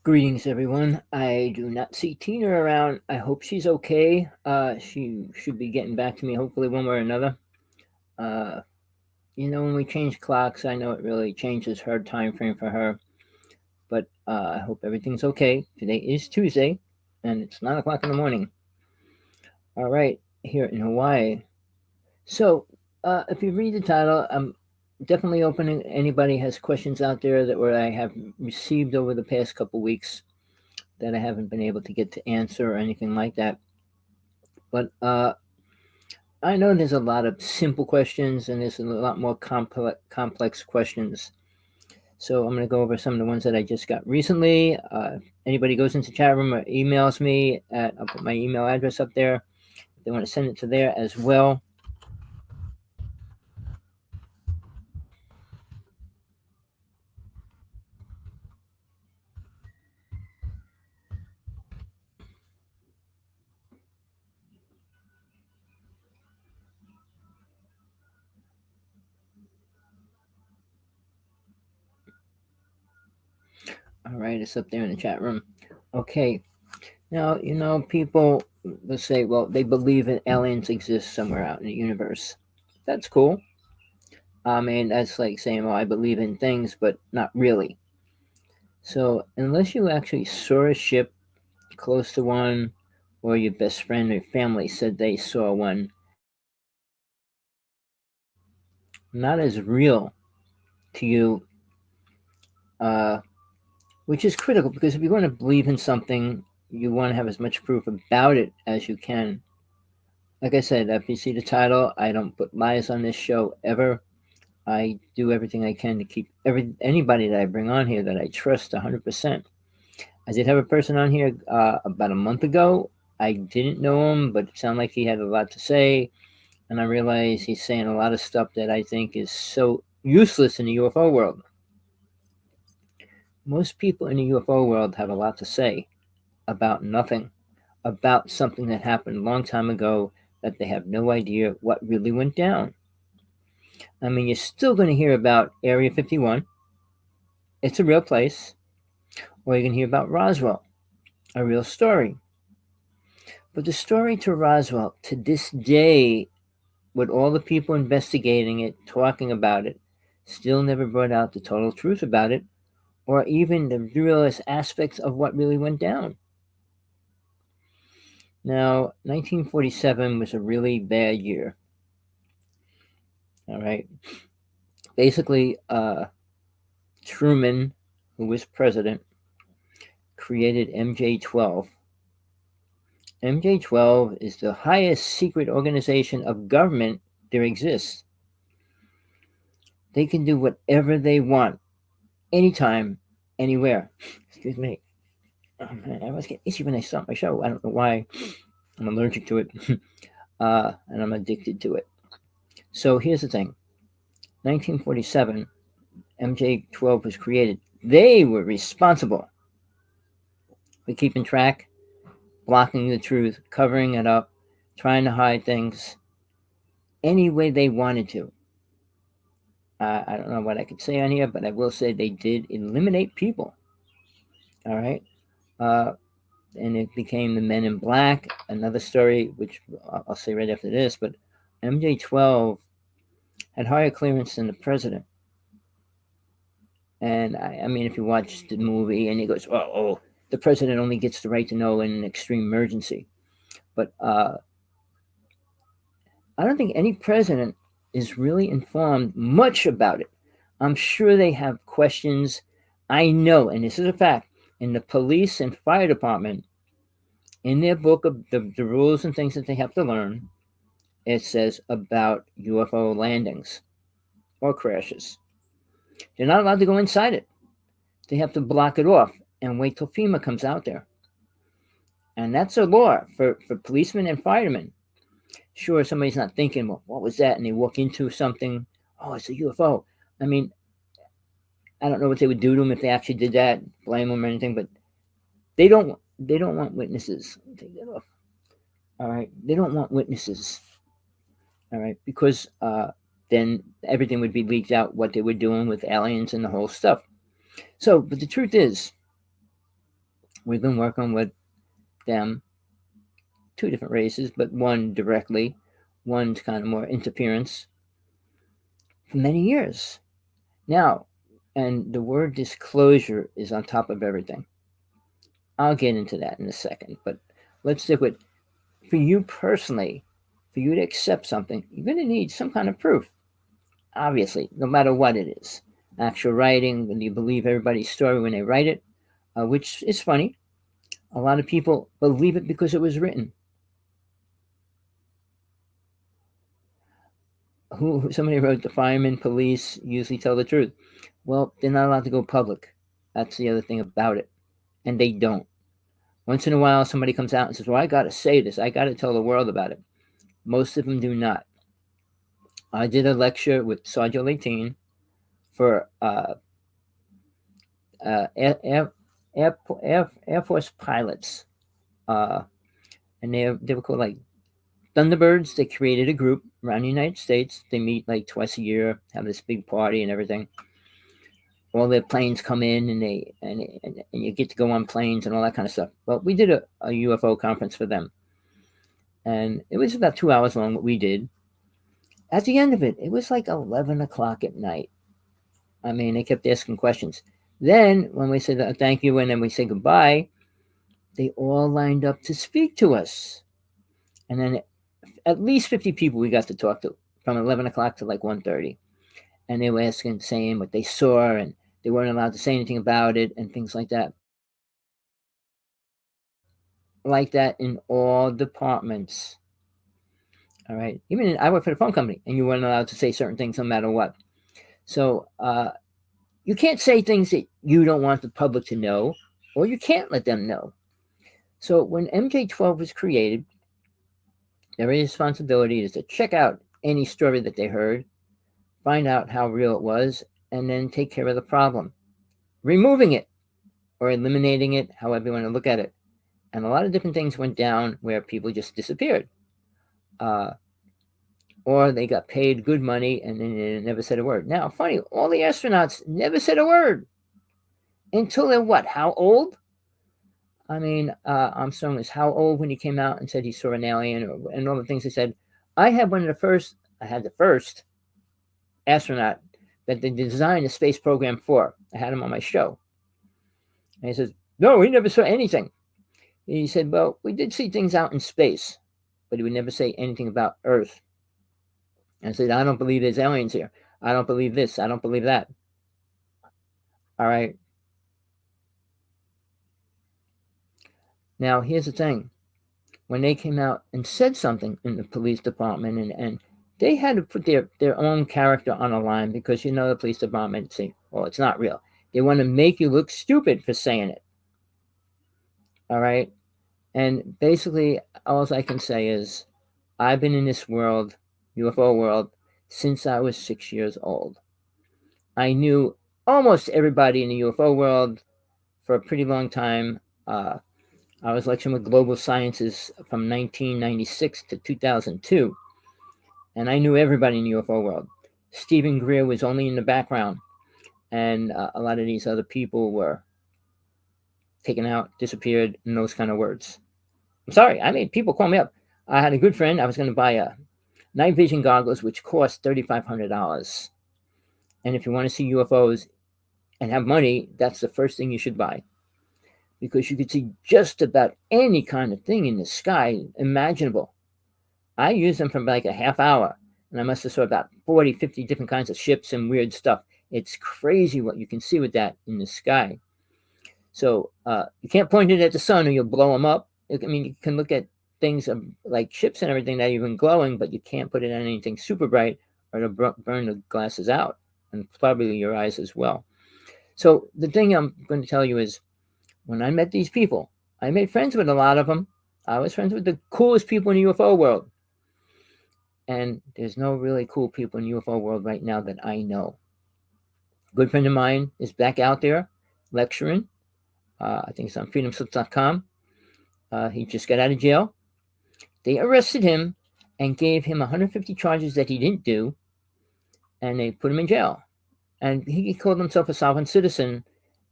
Greetings, everyone. I do not see Tina around. I hope she's okay. She should be getting back to me hopefully one way or another. Uh, when we change clocks, I know it really changes her time frame for her. But I hope everything's okay. Today is Tuesday, and it's 9 o'clock in the morning. All right, here in Hawaii. So, if you read the title, I'm definitely opening. Anybody has questions out there that where I have received over the past couple weeks that I haven't been able to get to answer or anything like that. But I know there's a lot of simple questions and there's a lot more complex questions. So I'm going to go over some of the ones that I just got recently. Anybody goes into chat room or emails me I'll put my email address up there. If they want to send it to there as well. All right, it's up there in the chat room. Okay. Now, people will say, well, they believe that aliens exist somewhere out in the universe. That's cool. I mean, that's like saying, well, I believe in things, but not really. So, unless you actually saw a ship close to one, or your best friend or family said they saw one, not as real to you, uh, which is critical because if you're going to believe in something, you want to have as much proof about it as you can. Like I said, if you see the title, I don't put lies on this show ever. I do everything I can to keep anybody that I bring on here that I trust 100%. I did have a person on here about a month ago. I didn't know him, but it sounded like he had a lot to say. And I realize he's saying a lot of stuff that I think is so useless in the UFO world. Most people in the UFO world have a lot to say about nothing, about something that happened a long time ago that they have no idea what really went down. I mean, you're still going to hear about Area 51. It's a real place. Or you can hear about Roswell, a real story. But the story to Roswell, to this day, with all the people investigating it, talking about it, still never brought out the total truth about it, or even the realist aspects of what really went down. Now, 1947 was a really bad year. All right. Basically, Truman, who was president, created MJ-12. MJ-12 is the highest secret organization of government there exists. They can do whatever they want, anytime, anywhere. Excuse me. Oh man, I always get itchy when I start my show. I don't know why. I'm allergic to it, and I'm addicted to it. So here's the thing: 1947, MJ-12 was created. They were responsible for keeping track, blocking the truth, covering it up, trying to hide things any way they wanted to. I don't know what I could say on here, but I will say they did eliminate people. All right. Uh, and it became the Men in Black, another story, which I'll say right after this. But MJ-12 had higher clearance than the president. And I mean, if you watch the movie and he goes, oh, the president only gets the right to know in an extreme emergency. But I don't think any president is really informed much about it. I'm sure they have questions. I know, and this is a fact, in the police and fire department, in their book of the rules and things that they have to learn, it says about UFO landings or crashes. They're not allowed to go inside it. They have to block it off and wait till FEMA comes out there. And that's a law for policemen and firemen. Sure, somebody's not thinking, well, what was that? And they walk into something, oh, it's a UFO. I mean, I don't know what they would do to them if they actually did that, blame them or anything, but they don't want witnesses. Take that off. All right. They don't want witnesses. All right, because then everything would be leaked out what they were doing with aliens and the whole stuff. So, but the truth is, We've been working with them, two different races, but one directly, one's kind of more interference, for many years. Now, and the word disclosure is on top of everything. I'll get into that in a second, but let's stick with, for you personally, for you to accept something, you're going to need some kind of proof, obviously, no matter what it is. Actual writing, when you believe everybody's story when they write it, which is funny. A lot of people believe it because it was written. Somebody wrote, the firemen, police usually tell the truth. Well, they're not allowed to go public. That's the other thing about it. And they don't. Once in a while, somebody comes out and says, well, I got to say this. I got to tell the world about it. Most of them do not. I did a lecture with Sergeant 18 for Air, Air, Air Force pilots. And they were called like Thunderbirds. They created a group around the United States. They meet like twice a year, have this big party and everything. All their planes come in, and you get to go on planes and all that kind of stuff. Well, we did a UFO conference for them, and it was about 2 hours long. What we did, at the end of it, it was like 11 o'clock at night. I mean, they kept asking questions. Then when we said thank you and then we said goodbye, they all lined up to speak to us, and then at least 50 people we got to talk to from 11 o'clock to like 1:30, and they were asking, saying what they saw, and they weren't allowed to say anything about it and things like that. Like that in all departments. All right. Even I work for the phone company, and you weren't allowed to say certain things no matter what. So you can't say things that you don't want the public to know, or you can't let them know. So when MJ12 was created, their responsibility is to check out any story that they heard, find out how real it was, and then take care of the problem, removing it or eliminating it, however you want to look at it. And a lot of different things went down where people just disappeared. Or they got paid good money and then they never said a word. Now, funny, all the astronauts never said a word until they're what? How old? I mean, Armstrong was how old when he came out and said he saw an alien, and all the things he said. I had the first astronaut that they designed a space program for. I had him on my show. And he says, no, he never saw anything. He said, well, we did see things out in space, but he would never say anything about Earth. And I said, I don't believe there's aliens here. I don't believe this. I don't believe that. All right. Now, here's the thing. When they came out and said something in the police department, and they had to put their own character on the line, because the police department say, well, it's not real. They want to make you look stupid for saying it. All right. And basically, all I can say is I've been in this world, UFO world, since I was 6 years old. I knew almost everybody in the UFO world for a pretty long time. I was lecturing with Global Sciences from 1996 to 2002, and I knew everybody in the UFO world. Stephen Greer was only in the background, and a lot of these other people were taken out, disappeared, and those kind of words. I'm sorry, I mean, people call me up. I had a good friend. I was going to buy night vision goggles, which cost $3,500. And if you want to see UFOs and have money, that's the first thing you should buy, because you could see just about any kind of thing in the sky imaginable. I used them for like a half hour, and I must have saw about 40, 50 different kinds of ships and weird stuff. It's crazy what you can see with that in the sky. So you can't point it at the sun or you'll blow them up. I mean, you can look at things like ships and everything that are even glowing, but you can't put it on anything super bright or it'll burn the glasses out, and probably your eyes as well. So the thing I'm going to tell you is, when I met these people, I made friends with a lot of them. I was friends with the coolest people in the UFO world. And there's no really cool people in the UFO world right now that I know. A good friend of mine is back out there lecturing. I think it's on freedomslips.com. He just got out of jail. They arrested him and gave him 150 charges that he didn't do, and they put him in jail. And he called himself a sovereign citizen.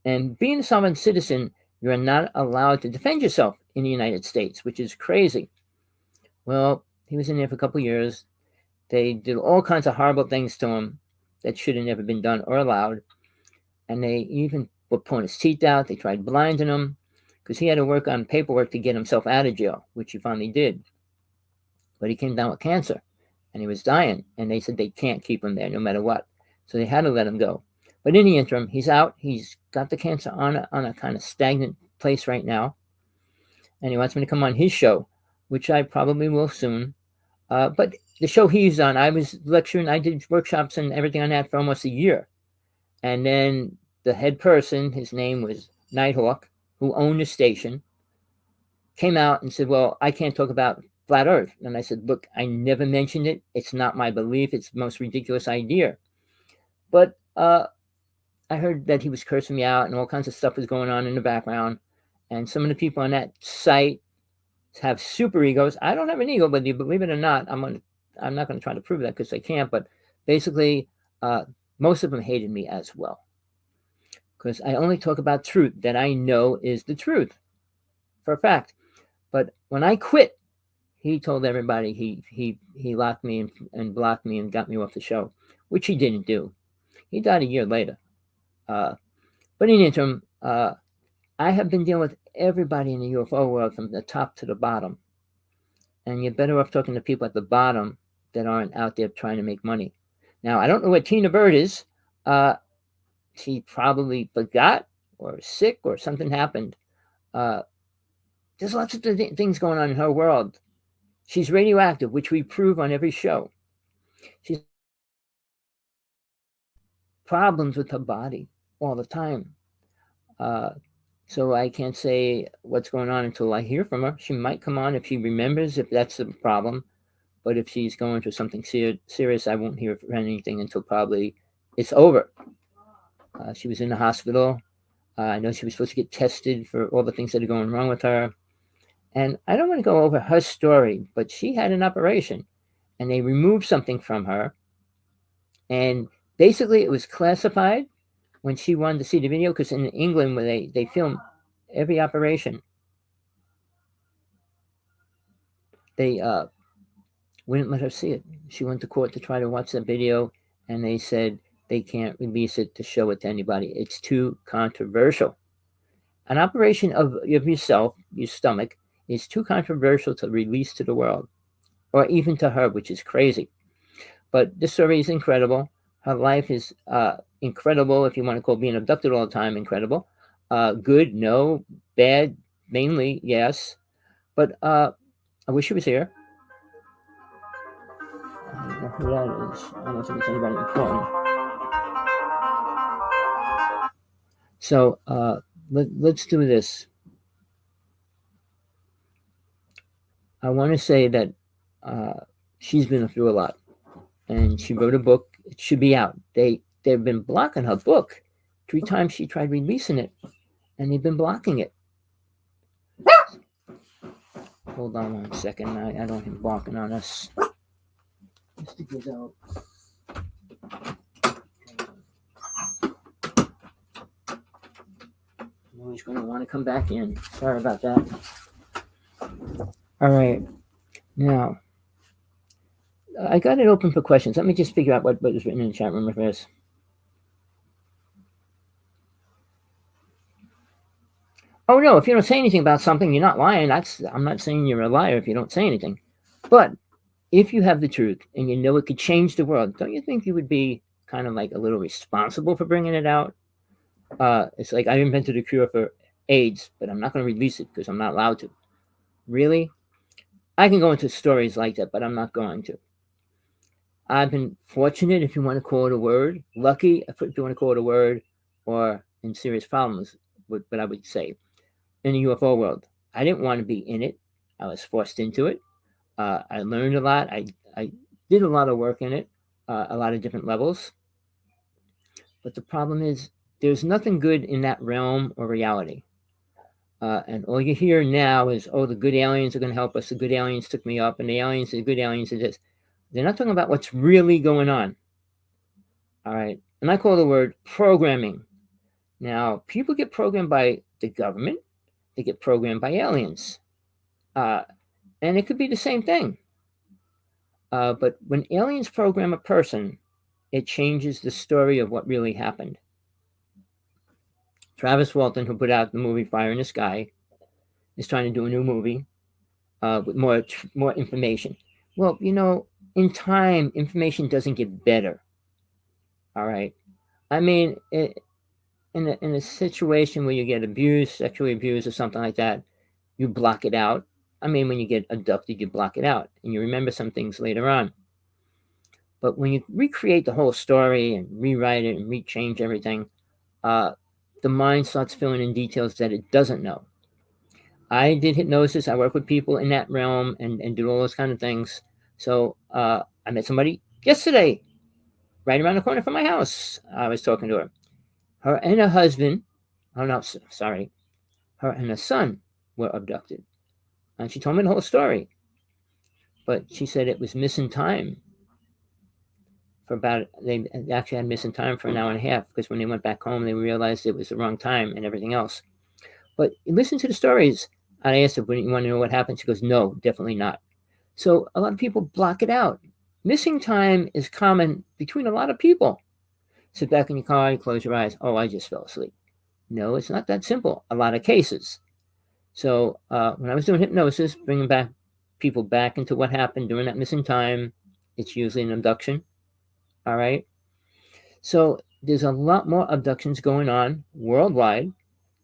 And being a sovereign citizen You're not allowed to defend yourself in the United States, which is crazy. Well, he was in there for a couple of years. They did all kinds of horrible things to him that should have never been done or allowed. And they even were pulling his teeth out. They tried blinding him because he had to work on paperwork to get himself out of jail, which he finally did. But he came down with cancer and he was dying. And they said they can't keep him there no matter what. So they had to let him go. But in the interim, he's out. He's got the cancer on a kind of stagnant place right now. And he wants me to come on his show, which I probably will soon. But the show he's on, I was lecturing, I did workshops and everything on that for almost a year. And then the head person, his name was Nighthawk, who owned the station, came out and said, well, I can't talk about flat Earth. And I said, look, I never mentioned it. It's not my belief. It's the most ridiculous idea. But I heard that he was cursing me out and all kinds of stuff was going on in the background. And some of the people on that site have super egos. I don't have an ego, whether you believe it or not. I'm not going to try to prove that because I can't. But basically, most of them hated me as well because I only talk about truth that I know is the truth for a fact. But when I quit, he told everybody he locked me and blocked me and got me off the show, which he didn't do. He died a year later. But in the interim, I have been dealing with everybody in the UFO world from the top to the bottom. And you're better off talking to people at the bottom that aren't out there trying to make money. Now, I don't know where Tina Bird is. She probably forgot or sick or something happened. There's lots of things going on in her world. She's radioactive, which we prove on every show. She's problems with her body all the time. So I can't say what's going on until I hear from her. She might come on if she remembers, if that's the problem. But if she's going through something serious, I won't hear anything until probably it's over. She was in the hospital. I know she was supposed to get tested for all the things that are going wrong with her. And I don't want to go over her story, but she had an operation and they removed something from her. And basically it was classified when she wanted to see the video, because in England, where they film every operation, they wouldn't let her see it. She went to court to try to watch the video, and they said they can't release it to show it to anybody. It's too controversial. An operation of yourself, your stomach, is too controversial to release to the world, or even to her, which is crazy. But this story is incredible. Her life is incredible, if you want to call being abducted all the time incredible. Good, no. Bad, mainly, yes. But I wish she was here. I don't know who that is. I don't think it's anybody important. So let's do this. I want to say that she's been through a lot. And she wrote a book. It should be out. They've been blocking her book. 3 times she tried releasing it, and they've been blocking it. Hold on 1 second. I don't want him barking on us. Mr. Gazelle. Oh, he's going to want to come back in. Sorry about that. All right. Now, I got it open for questions. Let me just figure out what was written in the chat room first. Oh, no, if you don't say anything about something, you're not lying. I'm not saying you're a liar if you don't say anything. But if you have the truth and you know it could change the world, don't you think you would be kind of like a little responsible for bringing it out? It's like I invented a cure for AIDS, but I'm not going to release it because I'm not allowed to. Really? I can go into stories like that, but I'm not going to. I've been fortunate, if you want to call it a word, lucky, if you want to call it a word, or in serious problems, what I would say. In the UFO world, I didn't want to be in it. I was forced into it. I learned a lot. I did a lot of work in it, a lot of different levels. But the problem is there's nothing good in that realm or reality. And all you hear now is, oh, the good aliens are going to help us. The good aliens took me up, and the good aliens are this. They're not talking about what's really going on. All right. And I call the word programming. Now, people get programmed by the government. they get programmed by aliens. And it could be the same thing. But when aliens program a person, it changes the story of what really happened. Travis Walton, who put out the movie Fire in the Sky, is trying to do a new movie with more information. Well, in time, information doesn't get better. All right. I mean, in a situation where you get abused, sexually abused, or something like that, you block it out. I mean, when you get abducted, you block it out, and you remember some things later on. But when you recreate the whole story and rewrite it and rechange everything, the mind starts filling in details that it doesn't know. I did hypnosis. I work with people in that realm and do all those kind of things. So I met somebody yesterday, right around the corner from my house. I was talking to her. Her and her husband, oh no, sorry, her and her son were abducted. And she told me the whole story. But she said it was missing time for they actually had missing time for an hour and a half, because when they went back home, they realized it was the wrong time and everything else. But listen to the stories. I asked her, "Wouldn't you want to know what happened?" She goes, "No, definitely not." So a lot of people block it out. Missing time is common between a lot of people. Sit back in your car, you close your eyes. Oh, I just fell asleep. No, it's not that simple. A lot of cases. So when I was doing hypnosis, bringing back people back into what happened during that missing time, it's usually an abduction. All right. So there's a lot more abductions going on worldwide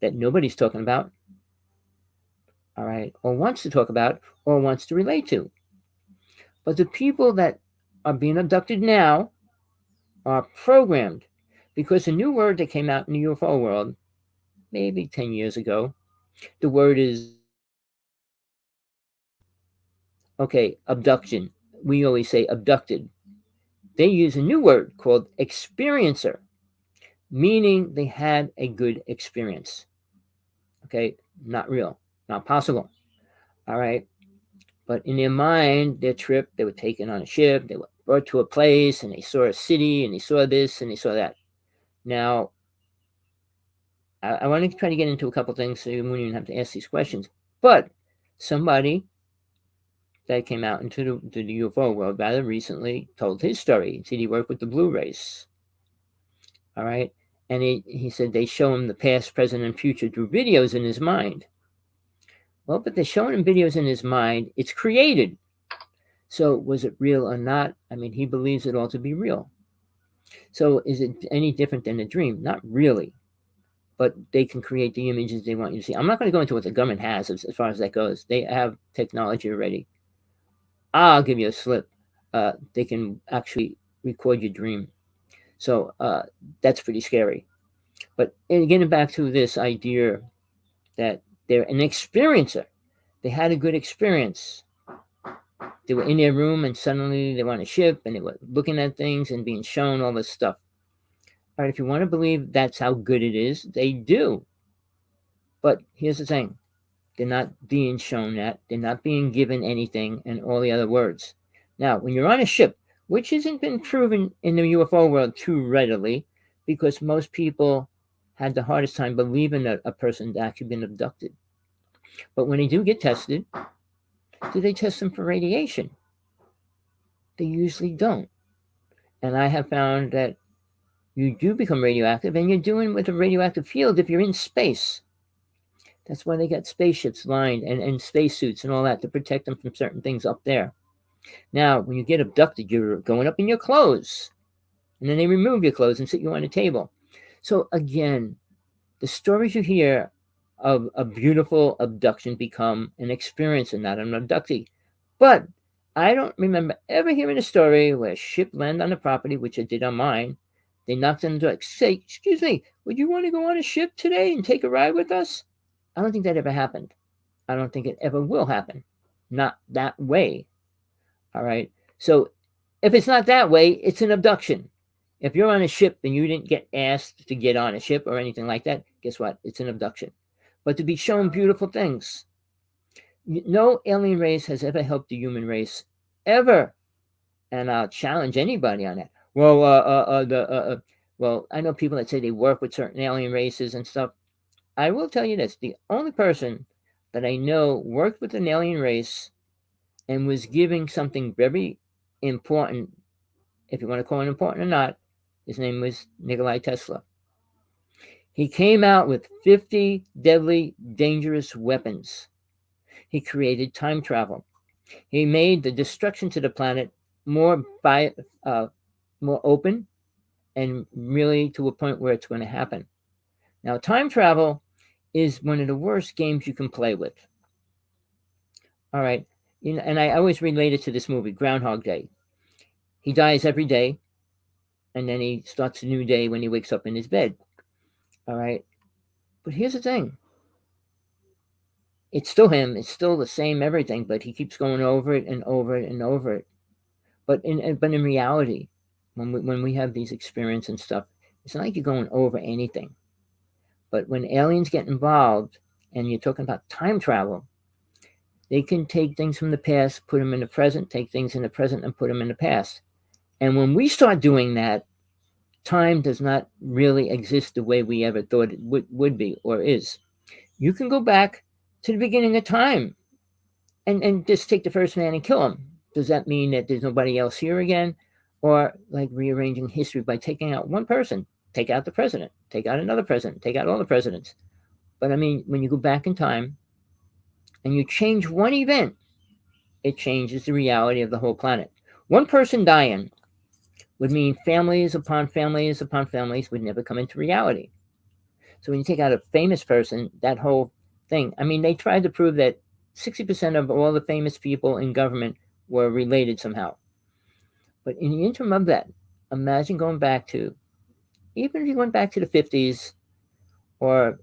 that nobody's talking about. All right. Or wants to talk about or wants to relate to. But the people that are being abducted now are programmed, because a new word that came out in the UFO world maybe 10 years ago, the word is, okay, abduction. We always say abducted. They use a new word called experiencer, meaning they had a good experience. Okay, not real, not possible. All right. But in their mind, their trip, they were taken on a ship, they were brought to a place, and they saw a city, and they saw this, and they saw that. Now, I want to try to get into a couple things so you won't even have to ask these questions. But somebody that came out into the UFO world rather recently told his story. He said he worked with the Blue Race. All right. And he said they show him the past, present, and future through videos in his mind. Well, but they're showing him videos in his mind. It's created. So was it real or not? I mean, he believes it all to be real. So is it any different than a dream? Not really. But they can create the images they want you to see. I'm not going to go into what the government has as far as that goes. They have technology already. I'll give you a slip. They can actually record your dream. So that's pretty scary. But getting back to this idea that they're an experiencer, they had a good experience. They were in their room and suddenly they were on a ship and they were looking at things and being shown all this stuff. All right, if you want to believe that's how good it is, they do. But here's the thing. They're not being shown that. They're not being given anything and all the other words. Now, when you're on a ship, which hasn't been proven in the UFO world too readily, because most people had the hardest time believing that a person's actually been abducted. But when they do get tested, do they test them for radiation? They usually don't. And I have found that you do become radioactive, and you're doing with a radioactive field if you're in space. That's why they got spaceships lined and spacesuits and all that to protect them from certain things up there. Now, when you get abducted, you're going up in your clothes. And then they remove your clothes and sit you on a table. So again, the stories you hear of a beautiful abduction become an experience and not an abductee. But I don't remember ever hearing a story where a ship landed on the property, which it did on mine. They knocked on the door, say, "Excuse me, would you want to go on a ship today and take a ride with us?" I don't think that ever happened. I don't think it ever will happen. Not that way. All right. So if it's not that way, it's an abduction. If you're on a ship and you didn't get asked to get on a ship or anything like that, guess what? It's an abduction. But to be shown beautiful things. No alien race has ever helped the human race, ever. And I'll challenge anybody on that. Well, I know people that say they work with certain alien races and stuff. I will tell you this: the only person that I know worked with an alien race and was giving something very important, if you want to call it important or not, his name was Nikolai Tesla. He came out with 50 deadly, dangerous weapons. He created time travel. He made the destruction to the planet more uh, more open, and really to a point where it's going to happen. Now, time travel is one of the worst games you can play with. All right, and I always relate it to this movie, Groundhog Day. He dies every day, and then he starts a new day when he wakes up in his bed. All right, but here's the thing: it's still him. It's still the same everything, but he keeps going over it and over it and over it. But in reality, when we have these experiences and stuff, it's not like you're going over anything. But when aliens get involved, and you're talking about time travel, they can take things from the past, put them in the present, take things in the present, and put them in the past. And when we start doing that, time does not really exist the way we ever thought it would be or is. You can go back to the beginning of time and just take the first man and kill him. Does that mean that there's nobody else here again? Or like rearranging history by taking out one person, take out the president, take out another president, take out all the presidents. But I mean, when you go back in time and you change one event, it changes the reality of the whole planet. One person dying would mean families upon families upon families would never come into reality. So when you take out a famous person, that whole thing, I mean, they tried to prove that 60% of all the famous people in government were related somehow. But in the interim of that, imagine going back to, even if you went back to the 50s, or,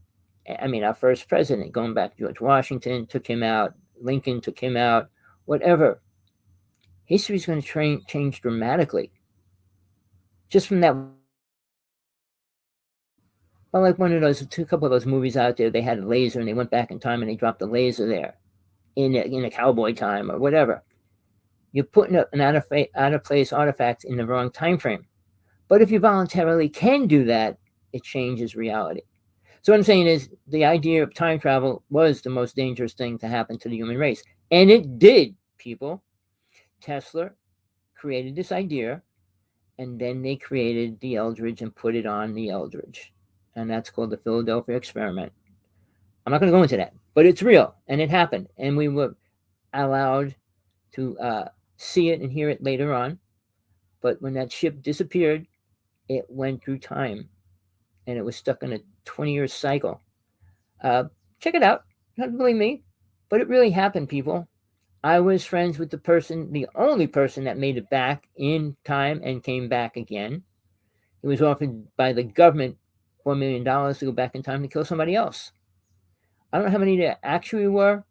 I mean, our first president, going back to George Washington, took him out, Lincoln took him out, whatever. History is going to change dramatically just from that. Well, like one of those, a couple of those movies out there, they had a laser and they went back in time and they dropped the laser there in a cowboy time or whatever. You're putting an out of place artifact in the wrong time frame. But if you voluntarily can do that, it changes reality. So what I'm saying is the idea of time travel was the most dangerous thing to happen to the human race. And it did, people. Tesla created this idea, and then they created the Eldridge and put it on the Eldridge. And that's called the Philadelphia experiment. I'm not going to go into that, but it's real, and it happened. And we were allowed to see it and hear it later on. But when that ship disappeared, it went through time, and it was stuck in a 20-year cycle. Check it out. Not believe me, but it really happened, people. I was friends with the only person that made it back in time and came back again. He was offered by the government $4 million to go back in time to kill somebody else. I don't know how many there actually were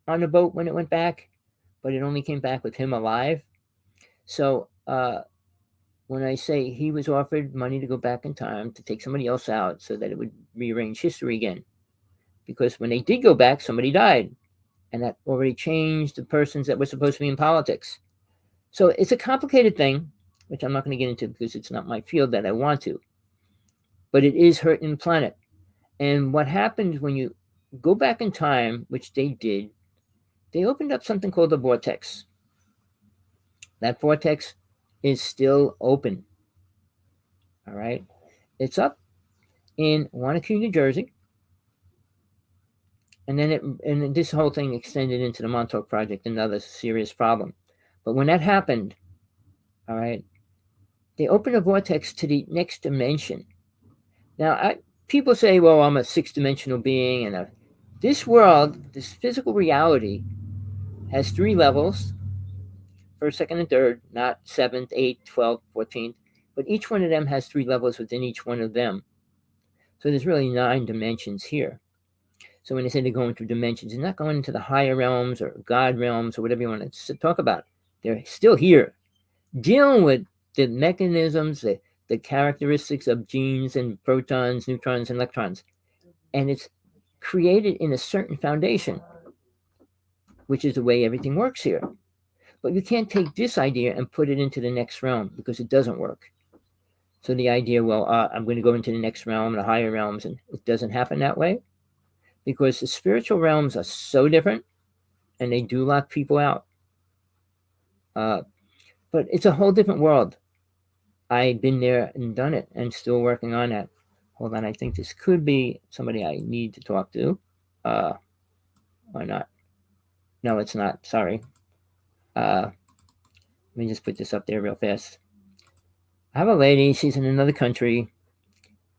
on the boat when it went back, but it only came back with him alive. So when I say he was offered money to go back in time to take somebody else out so that it would rearrange history again, because when they did go back, somebody died, and that already changed the persons that were supposed to be in politics. So it's a complicated thing, which I'm not going to get into because it's not my field that I want to, but it is hurting the planet. And what happens when you go back in time, which they did, they opened up something called the vortex. That vortex is still open. All right. It's up in Wanacue, New Jersey. And then this whole thing extended into the Montauk Project, another serious problem. But when that happened, all right, they opened a vortex to the next dimension. Now, people say, well, I'm a six-dimensional being, and this world, this physical reality, has 3 levels, first, second, and third, not 7th, 8th, 12th, 14th, but each one of them has 3 levels within each one of them. So there's really 9 dimensions here. So when they say they're going through dimensions, they're not going into the higher realms or God realms or whatever you want to talk about. They're still here, dealing with the mechanisms, the characteristics of genes and protons, neutrons, and electrons. And it's created in a certain foundation, which is the way everything works here. But you can't take this idea and put it into the next realm because it doesn't work. So the idea, well, I'm going to go into the next realm, the higher realms, and it doesn't happen that way. because the spiritual realms are so different and they do lock people out. Uh, but it's a whole different world. I've been there and done it and still working on that. Hold on, I think this could be somebody I need to talk to. Uh, or not. No, it's not. Sorry. Let me just put this up there real fast. I have a lady, she's in another country,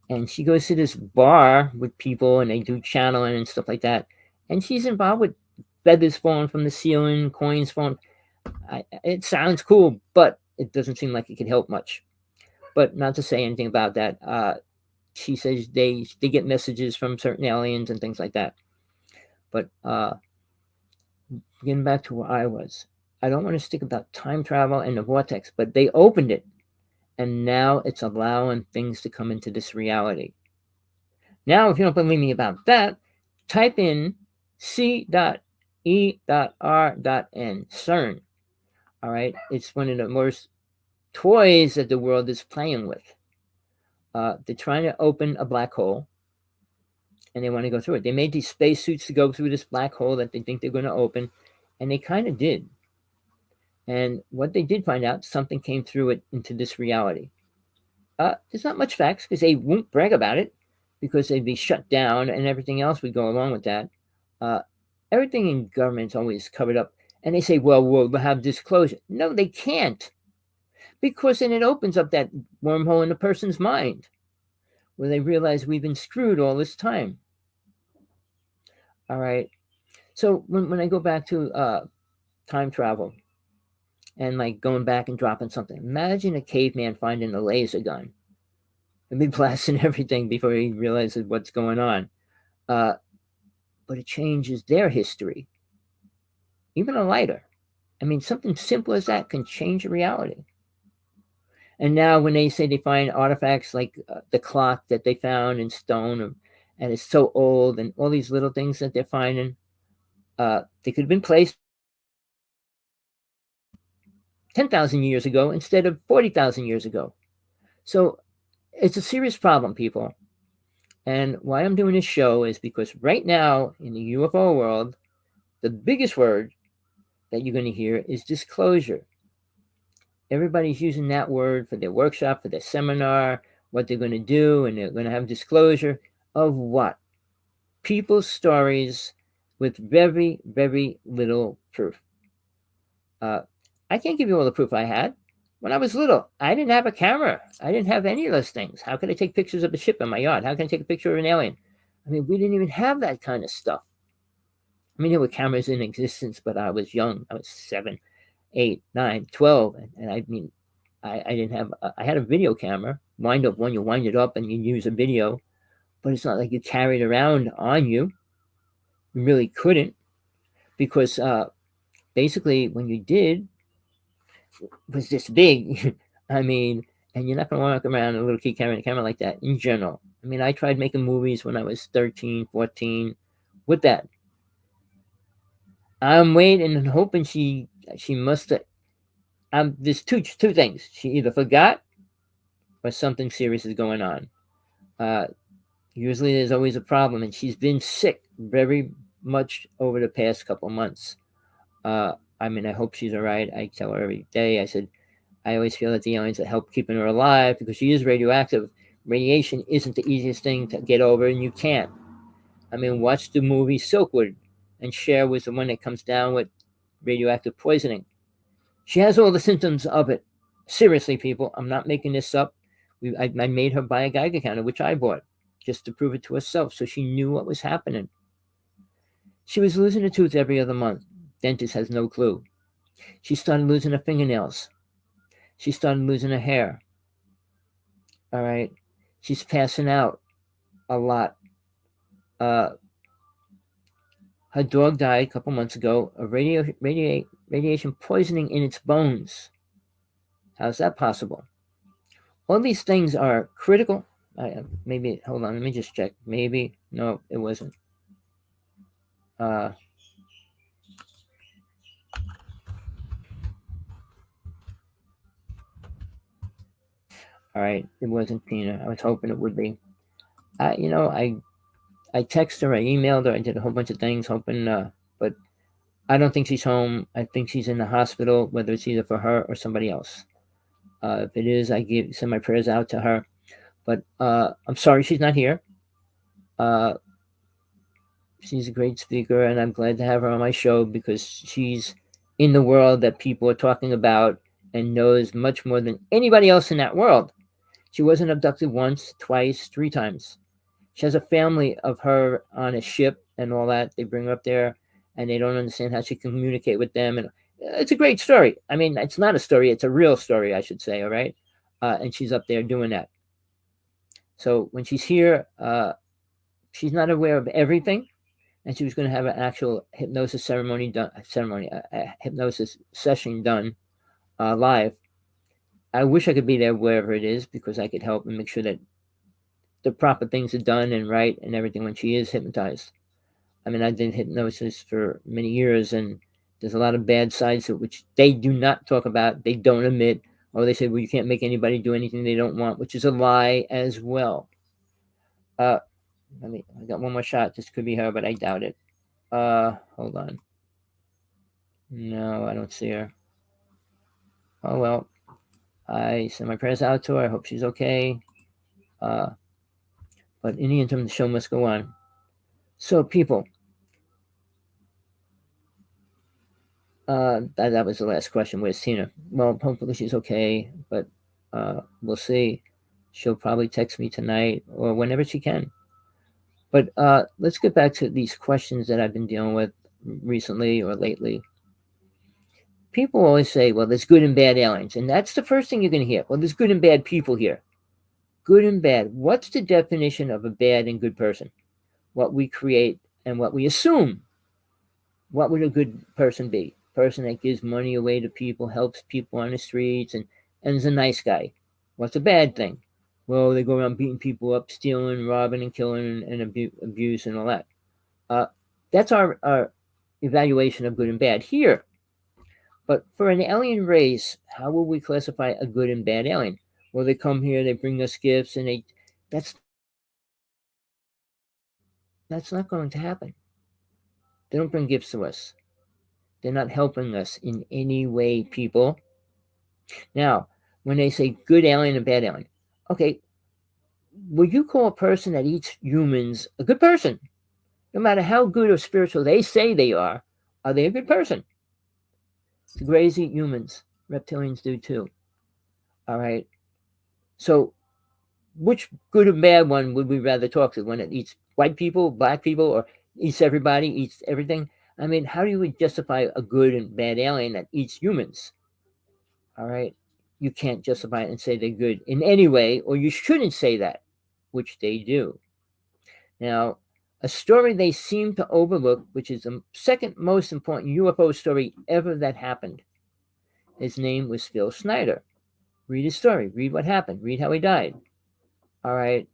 and she goes to this bar with people and they do channeling and stuff like that. And she's involved with feathers falling from the ceiling, coins falling. It sounds cool, but it doesn't seem like it could help much. But not to say anything about that. She says they get messages from certain aliens and things like that. But getting back to where I was, I don't want to stick about time travel and the vortex, but they opened it, and now it's allowing things to come into this reality. Now, if you don't believe me about that, type in C.E.R.N, CERN. All right, it's one of the worst toys that the world is playing with. They're trying to open a black hole, and they want to go through it. They made these spacesuits to go through this black hole that they think they're going to open, and they kind of did. And what they did find out, something came through it into this reality. There's not much facts because they won't brag about it because they'd be shut down and everything else would go along with that. Uh, Everything in government's always covered up. And they say, well, we'll have disclosure. No, they can't, because then it opens up that wormhole in a person's mind where they realize we've been screwed all this time. All right. So when I go back to time travel and like going back and dropping something, imagine a caveman finding a laser gun and be blasting everything before he realizes what's going on. Uh, but it changes their history, even a lighter. I mean, something simple as that can change reality. And now, when they say they find artifacts like the clock that they found in stone, and it's so old, and all these little things that they're finding, they could have been placed 10,000 years ago instead of 40,000 years ago. So it's a serious problem, people. And why I'm doing this show is because right now in the UFO world, the biggest word that you're going to hear is disclosure. Everybody's using that word for their workshop, for their seminar, what they're going to do, and they're going to have disclosure of what? People's stories with very, very little proof. I can't give you all the proof I had. When I was little, I didn't have a camera. I didn't have any of those things. How could I take pictures of a ship in my yard? How can I take a picture of an alien? I mean, we didn't even have that kind of stuff. I mean, there were cameras in existence, but I was young. I was 7, 8, 9, 12. And I mean, I didn't have, I had a video camera, wind up one, you wind it up and you use a video, but it's not like you carry it around on you. You really couldn't, because basically when you did, it was this big. I mean, and you're not going to walk around a little kid carrying a camera like that in general. I mean, I tried making movies when I was 13, 14 with that. I'm waiting and hoping she must have. There's two things. She either forgot or something serious is going on. Uh, Usually there's always a problem, and she's been sick very much over the past couple months. I mean, I hope she's all right. I tell her every day. I said, I always feel that the aliens that help keeping her alive because she is radioactive. Radiation isn't the easiest thing to get over, and you can't. I mean, watch the movie Silkwood, and Cher was the one that comes down with radioactive poisoning. She has all the symptoms of it. Seriously, people, I'm not making this up. I made her buy a Geiger counter, which I bought, just to prove it to herself, so she knew what was happening. She was losing a tooth every other month. Dentist has no clue. She started losing her fingernails. She started losing her hair. All right. She's passing out a lot. Her dog died a couple months ago of radiation poisoning in its bones. How's that possible? All these things are critical. Maybe, hold on, let me just check. Maybe, no, it wasn't. All right, it wasn't Tina. I was hoping it would be. You know, I texted her, I emailed her, I did a whole bunch of things, hoping, but I don't think she's home. I think she's in the hospital, whether it's either for her or somebody else. If it is, I send my prayers out to her. But I'm sorry she's not here. Uh, she's a great speaker, and I'm glad to have her on my show because she's in the world that people are talking about and knows much more than anybody else in that world. She wasn't abducted once, twice, 3 times. She has a family of her on a ship and all that. They bring her up there, and they don't understand how she can communicate with them. And it's a great story. I mean, it's not a story; it's a real story, I should say. All right, and she's up there doing that. So when she's here, she's not aware of everything, and she was going to have an actual hypnosis hypnosis session done live. I wish I could be there wherever it is because I could help and make sure that the proper things are done and right and everything when she is hypnotized. I mean, I did hypnosis for many years, and there's a lot of bad sides to it, which they do not talk about. They don't admit, or they say, well, you can't make anybody do anything they don't want, which is a lie as well. I got one more shot. This could be her, but I doubt it. Hold on. No, I don't see her. Oh, well. I send my prayers out to her. I hope she's okay. But in the interim, the show must go on. So, people, that was the last question. Where's Tina? Well, hopefully she's okay, but we'll see. She'll probably text me tonight or whenever she can. But let's get back to these questions that I've been dealing with recently or lately. People always say, well, there's good and bad aliens. And that's the first thing you're going to hear. Well, there's good and bad people here. Good and bad. What's the definition of a bad and good person? What we create and what we assume. What would a good person be? Person that gives money away to people, helps people on the streets, and is a nice guy. What's a bad thing? Well, they go around beating people up, stealing, robbing, and killing, and abuse, and all that. That's our evaluation of good and bad here. But for an alien race, how will we classify a good and bad alien? Well, they come here, they bring us gifts, and that's not going to happen. They don't bring gifts to us. They're not helping us in any way, people. Now, when they say good alien and bad alien, okay, would you call a person that eats humans a good person? No matter how good or spiritual they say they are they a good person? The Greys eat humans. Reptilians do too. All right. So, which good or bad one would we rather talk to? One that eats white people, black people, or eats everybody, eats everything? I mean, how do you justify a good and bad alien that eats humans? All right. You can't justify it and say they're good in any way, or you shouldn't say that, which they do. Now, a story they seem to overlook, which is the second most important UFO story ever that happened. His name was Phil Schneider. Read his story. Read what happened. Read how he died. All right.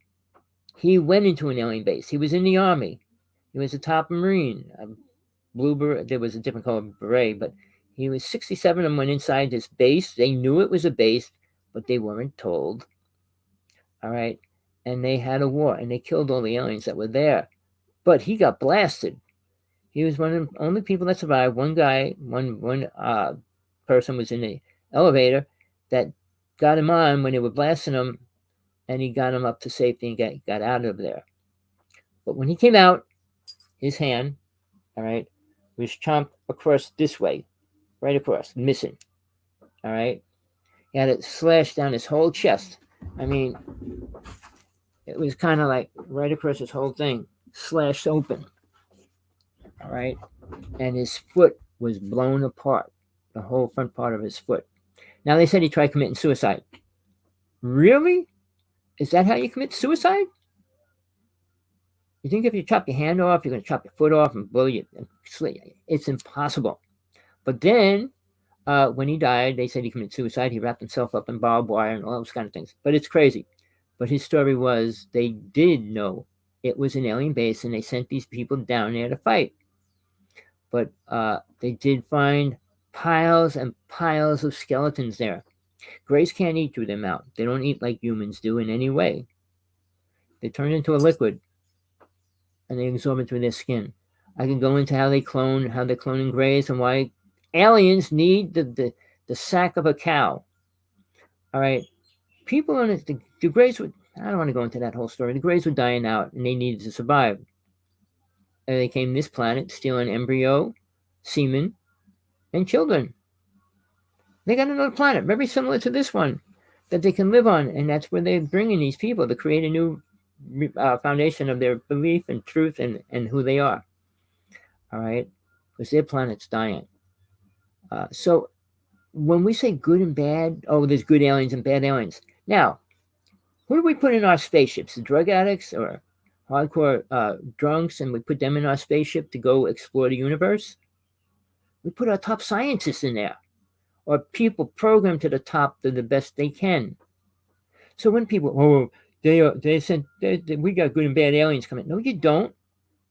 He went into an alien base. He was in the Army. He was a top Marine. Blue beret. There was a different color beret, but he was 67 and went inside this base. They knew it was a base, but they weren't told. All right. And they had a war, and they killed all the aliens that were there. But he got blasted. He was one of the only people that survived. One person was in the elevator that got him on when they were blasting him, and he got him up to safety and got out of there. But when he came out, his hand, all right, was chomped across this way, right across, missing. All right. He had it slashed down his whole chest. I mean, it was kind of like right across his whole thing, slashed open. All right. And his foot was blown apart, the whole front part of his foot. Now, they said he tried committing suicide. Really? Is that how you commit suicide? You think if you chop your hand off, you're going to chop your foot off and blow you? It's impossible. But then, when he died, they said he committed suicide. He wrapped himself up in barbed wire and all those kind of things. But it's crazy. But his story was they did know it was an alien base, and they sent these people down there to fight. But they did find piles and piles of skeletons there. Greys can't eat through their mouth. They don't eat like humans do in any way. They turn into a liquid. and they absorb it through their skin. I can go into how they clone, how they're cloning grays, and why aliens need the sack of a cow. All right, people on it, the grays would. I don't want to go into that whole story. The grays were dying out, and they needed to survive. And they came to this planet stealing embryo, semen, and children. They got another planet very similar to this one that they can live on, and that's where they're bringing these people to create a new foundation of their belief and truth and who they are. All right, because their planet's dying. So when we say good and bad, oh, there's good aliens and bad aliens. Now, who do we put in our spaceships? The drug addicts or hardcore drunks, and we put them in our spaceship to go explore the universe? We put our top scientists in there, or people programmed to the top to the best they can. So when people, oh, they said we got good and bad aliens coming. No, you don't.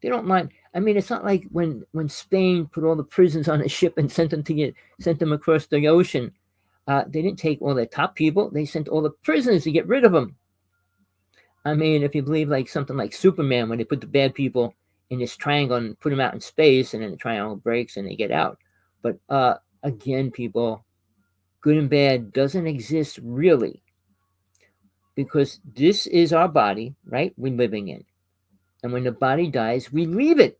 They don't mind. I mean, it's not like when Spain put all the prisoners on a ship and sent them across the ocean. They didn't take all their top people. They sent all the prisoners to get rid of them. I mean, if you believe like something like Superman, when they put the bad people in this triangle and put them out in space, and then the triangle breaks and they get out. But again, people, good and bad doesn't exist really, because this is our body, right? We're living in. And when the body dies, we leave it.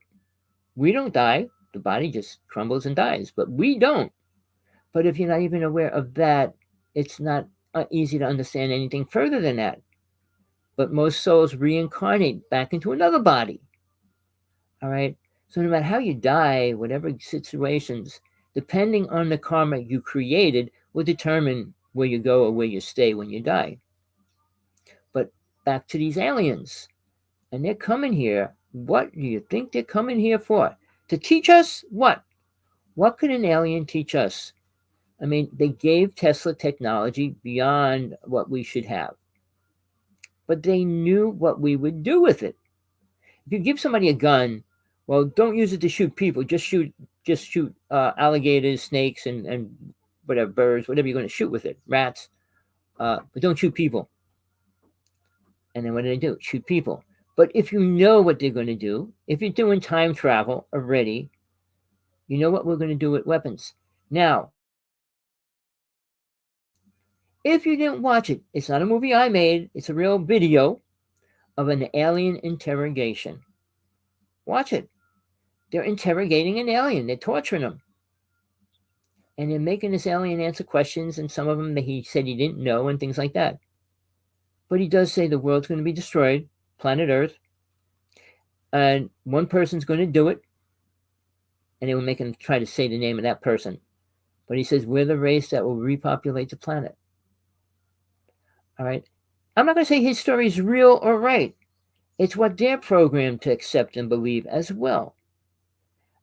We don't die. The body just crumbles and dies, but we don't. But if you're not even aware of that, it's not easy to understand anything further than that. But most souls reincarnate back into another body. All right? So no matter how you die, whatever situations, depending on the karma you created, will determine where you go or where you stay when you die. But back to these aliens. And they're coming here. What do you think they're coming here for? To teach us what? What could an alien teach us? I mean, they gave Tesla technology beyond what we should have. But they knew what we would do with it. If you give somebody a gun, well, don't use it to shoot people. Just shoot alligators, snakes, and whatever, birds, whatever you're going to shoot with it, rats. But don't shoot people. And then what do they do? Shoot people. But if you know what they're going to do, if you're doing time travel already, you know what we're going to do with weapons. Now, if you didn't watch it, it's not a movie I made. It's a real video of an alien interrogation. Watch it. They're interrogating an alien. They're torturing him. And they're making this alien answer questions, and some of them that he said he didn't know and things like that. But he does say the world's going to be destroyed, planet Earth, and one person's going to do it, and they will make him try to say the name of that person. But he says, we're the race that will repopulate the planet. All right? I'm not going to say his story is real or right. It's what they're programmed to accept and believe as well.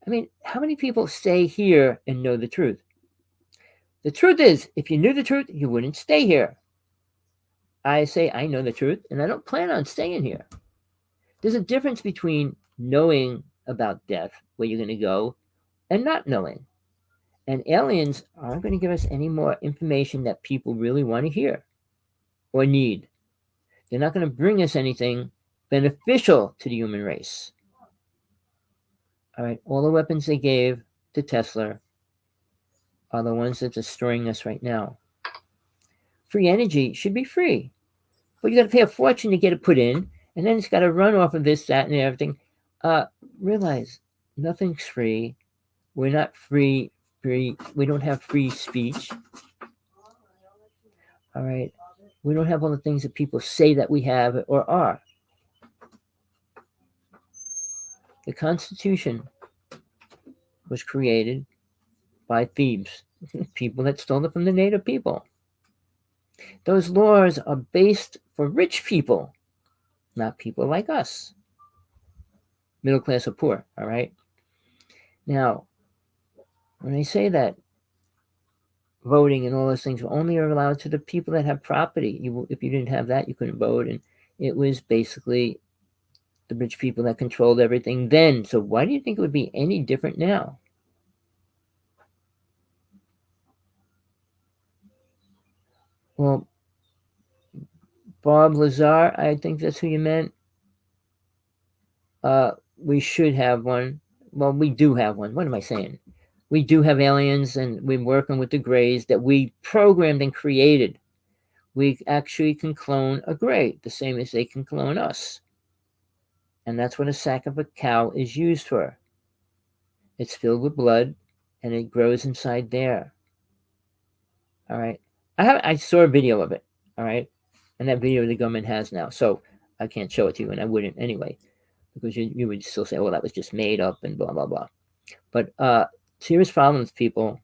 I mean, how many people stay here and know the truth? The truth is, if you knew the truth, you wouldn't stay here. I say I know the truth, and I don't plan on staying here. There's a difference between knowing about death, where you're going to go, and not knowing. And aliens aren't going to give us any more information that people really want to hear or need. They're not going to bring us anything beneficial to the human race. All right, all the weapons they gave to Tesla are the ones that's destroying us right now. Free energy should be free, but you got to pay a fortune to get it put in, and then it's got to run off of this, that, and everything. Realize nothing's free. We're not free. We don't have free speech. All right, we don't have all the things that people say that we have or are. The Constitution was created by thieves, people that stole it from the native people. Those laws are based for rich people, not people like us, middle class or poor. All right. Now, when they say that voting and all those things were only allowed to the people that have property, if you didn't have that, you couldn't vote, and it was basically the rich people that controlled everything then. So why do you think it would be any different now? Well, Bob Lazar, I think that's who you meant. we should have one. Well, we do have one. What am I saying? We do have aliens, and we're working with the Greys that we programmed and created. We actually can clone a Grey, the same as they can clone us. And that's what a sack of a cow is used for. It's filled with blood, and it grows inside there. All right. I saw a video of it. All right. And that video the government has now. So I can't show it to you, and I wouldn't anyway, because you would still say, well, that was just made up and blah, blah, blah. But serious problems, people.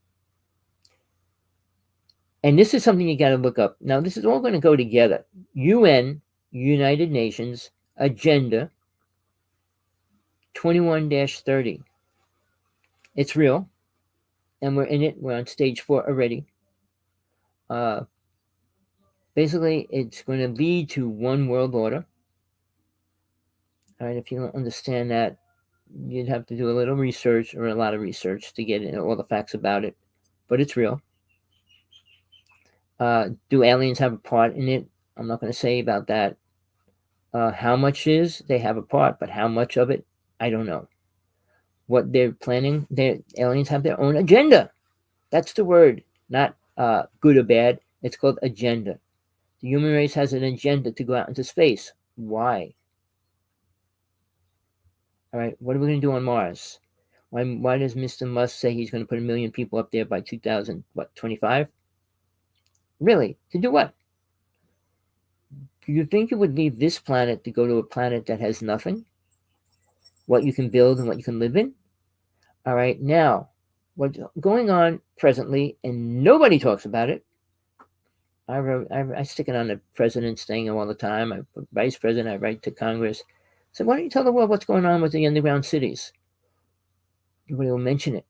And this is something you got to look up. Now, this is all going to go together. UN, United Nations, Agenda 21-30. It's real, and we're in it. We're on stage 4 already. Basically, it's going to lead to one world order. All right, if you don't understand that, you'd have to do a little research or a lot of research to get all the facts about it. But it's real. Do aliens have a part in it? I'm not going to say about that. How much is they have a part, but how much of it, I don't know. What they're planning, aliens have their own agenda. That's the word, not good or bad. It's called agenda. The human race has an agenda to go out into space. Why? All right, what are we going to do on Mars? Why does Mr. Musk say he's going to put 1 million people up there by 2025? Really? To do what? Do you think you would leave this planet to go to a planet that has nothing? What you can build and what you can live in? All right, now, what's going on presently, and nobody talks about it. I stick it on the president's thing all the time. I put vice president, I write to Congress. So why don't you tell the world what's going on with the underground cities? Nobody will mention it.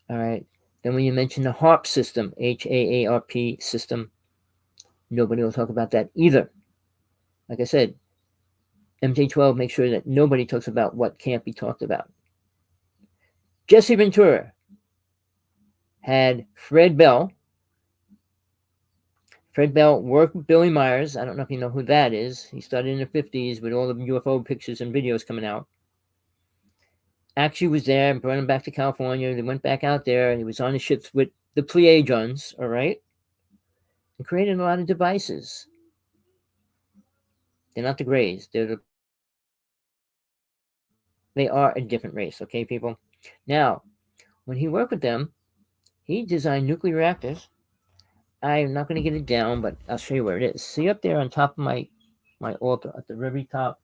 All right. Then when you mention the HAARP system, HAARP system, nobody will talk about that either. Like I said, MJ12 makes sure that nobody talks about what can't be talked about. Jesse Ventura had Fred Bell. Fred Bell worked with Billy Myers. I don't know if you know who that is. He started in the 50s with all the UFO pictures and videos coming out. Actually was there and brought him back to California. They went back out there, and he was on the ships with the Pleiadians, all right? And created a lot of devices. They're not the Greys. They are a different race, okay, people? Now, when he worked with them, he designed nuclear reactors. I'm not going to get it down, but I'll show you where it is. See up there on top of my altar, at the very top,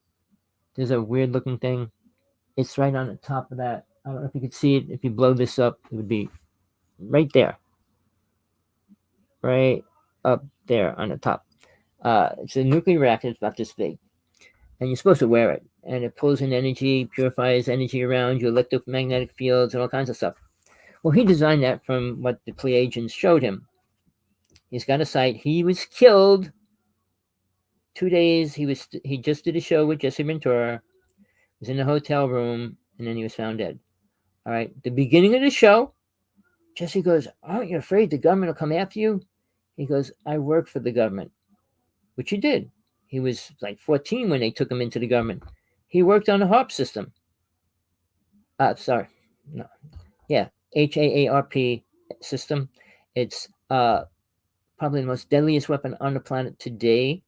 there's a weird-looking thing. It's right on the top of that. I don't know if you can see it. If you blow this up, it would be right there. Right up there on the top. It's a nuclear reactor. It's about this big. And you're supposed to wear it. And it pulls in energy, purifies energy around you, electromagnetic fields, and all kinds of stuff. Well, he designed that from what the Pleiadians showed him. He's got a site. He was killed 2 days. He just did a show with Jesse Ventura. He was in the hotel room, and then he was found dead. All right. The beginning of the show, Jesse goes, "Aren't you afraid the government will come after you?" He goes, "I work for the government," which he did. He was like 14 when they took him into the government. He worked on the HAARP system. HAARP system. It's probably the most deadliest weapon on the planet today.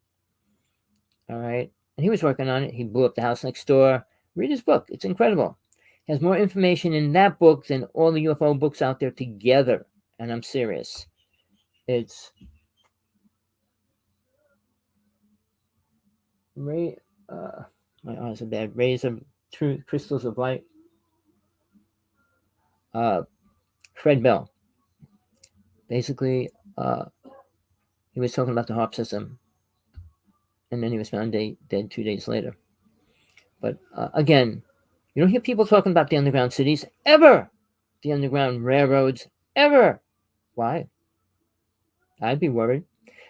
All right. And he was working on it. He blew up the house next door. Read his book. It's incredible. He has more information in that book than all the UFO books out there together. And I'm serious. It's my eyes are bad. Rays of Truth, Crystals of Light. Fred Bell. Basically, he was talking about the HAARP system, and then he was found dead 2 days later. But again, you don't hear people talking about the underground cities ever, the underground railroads ever. Why? I'd be worried.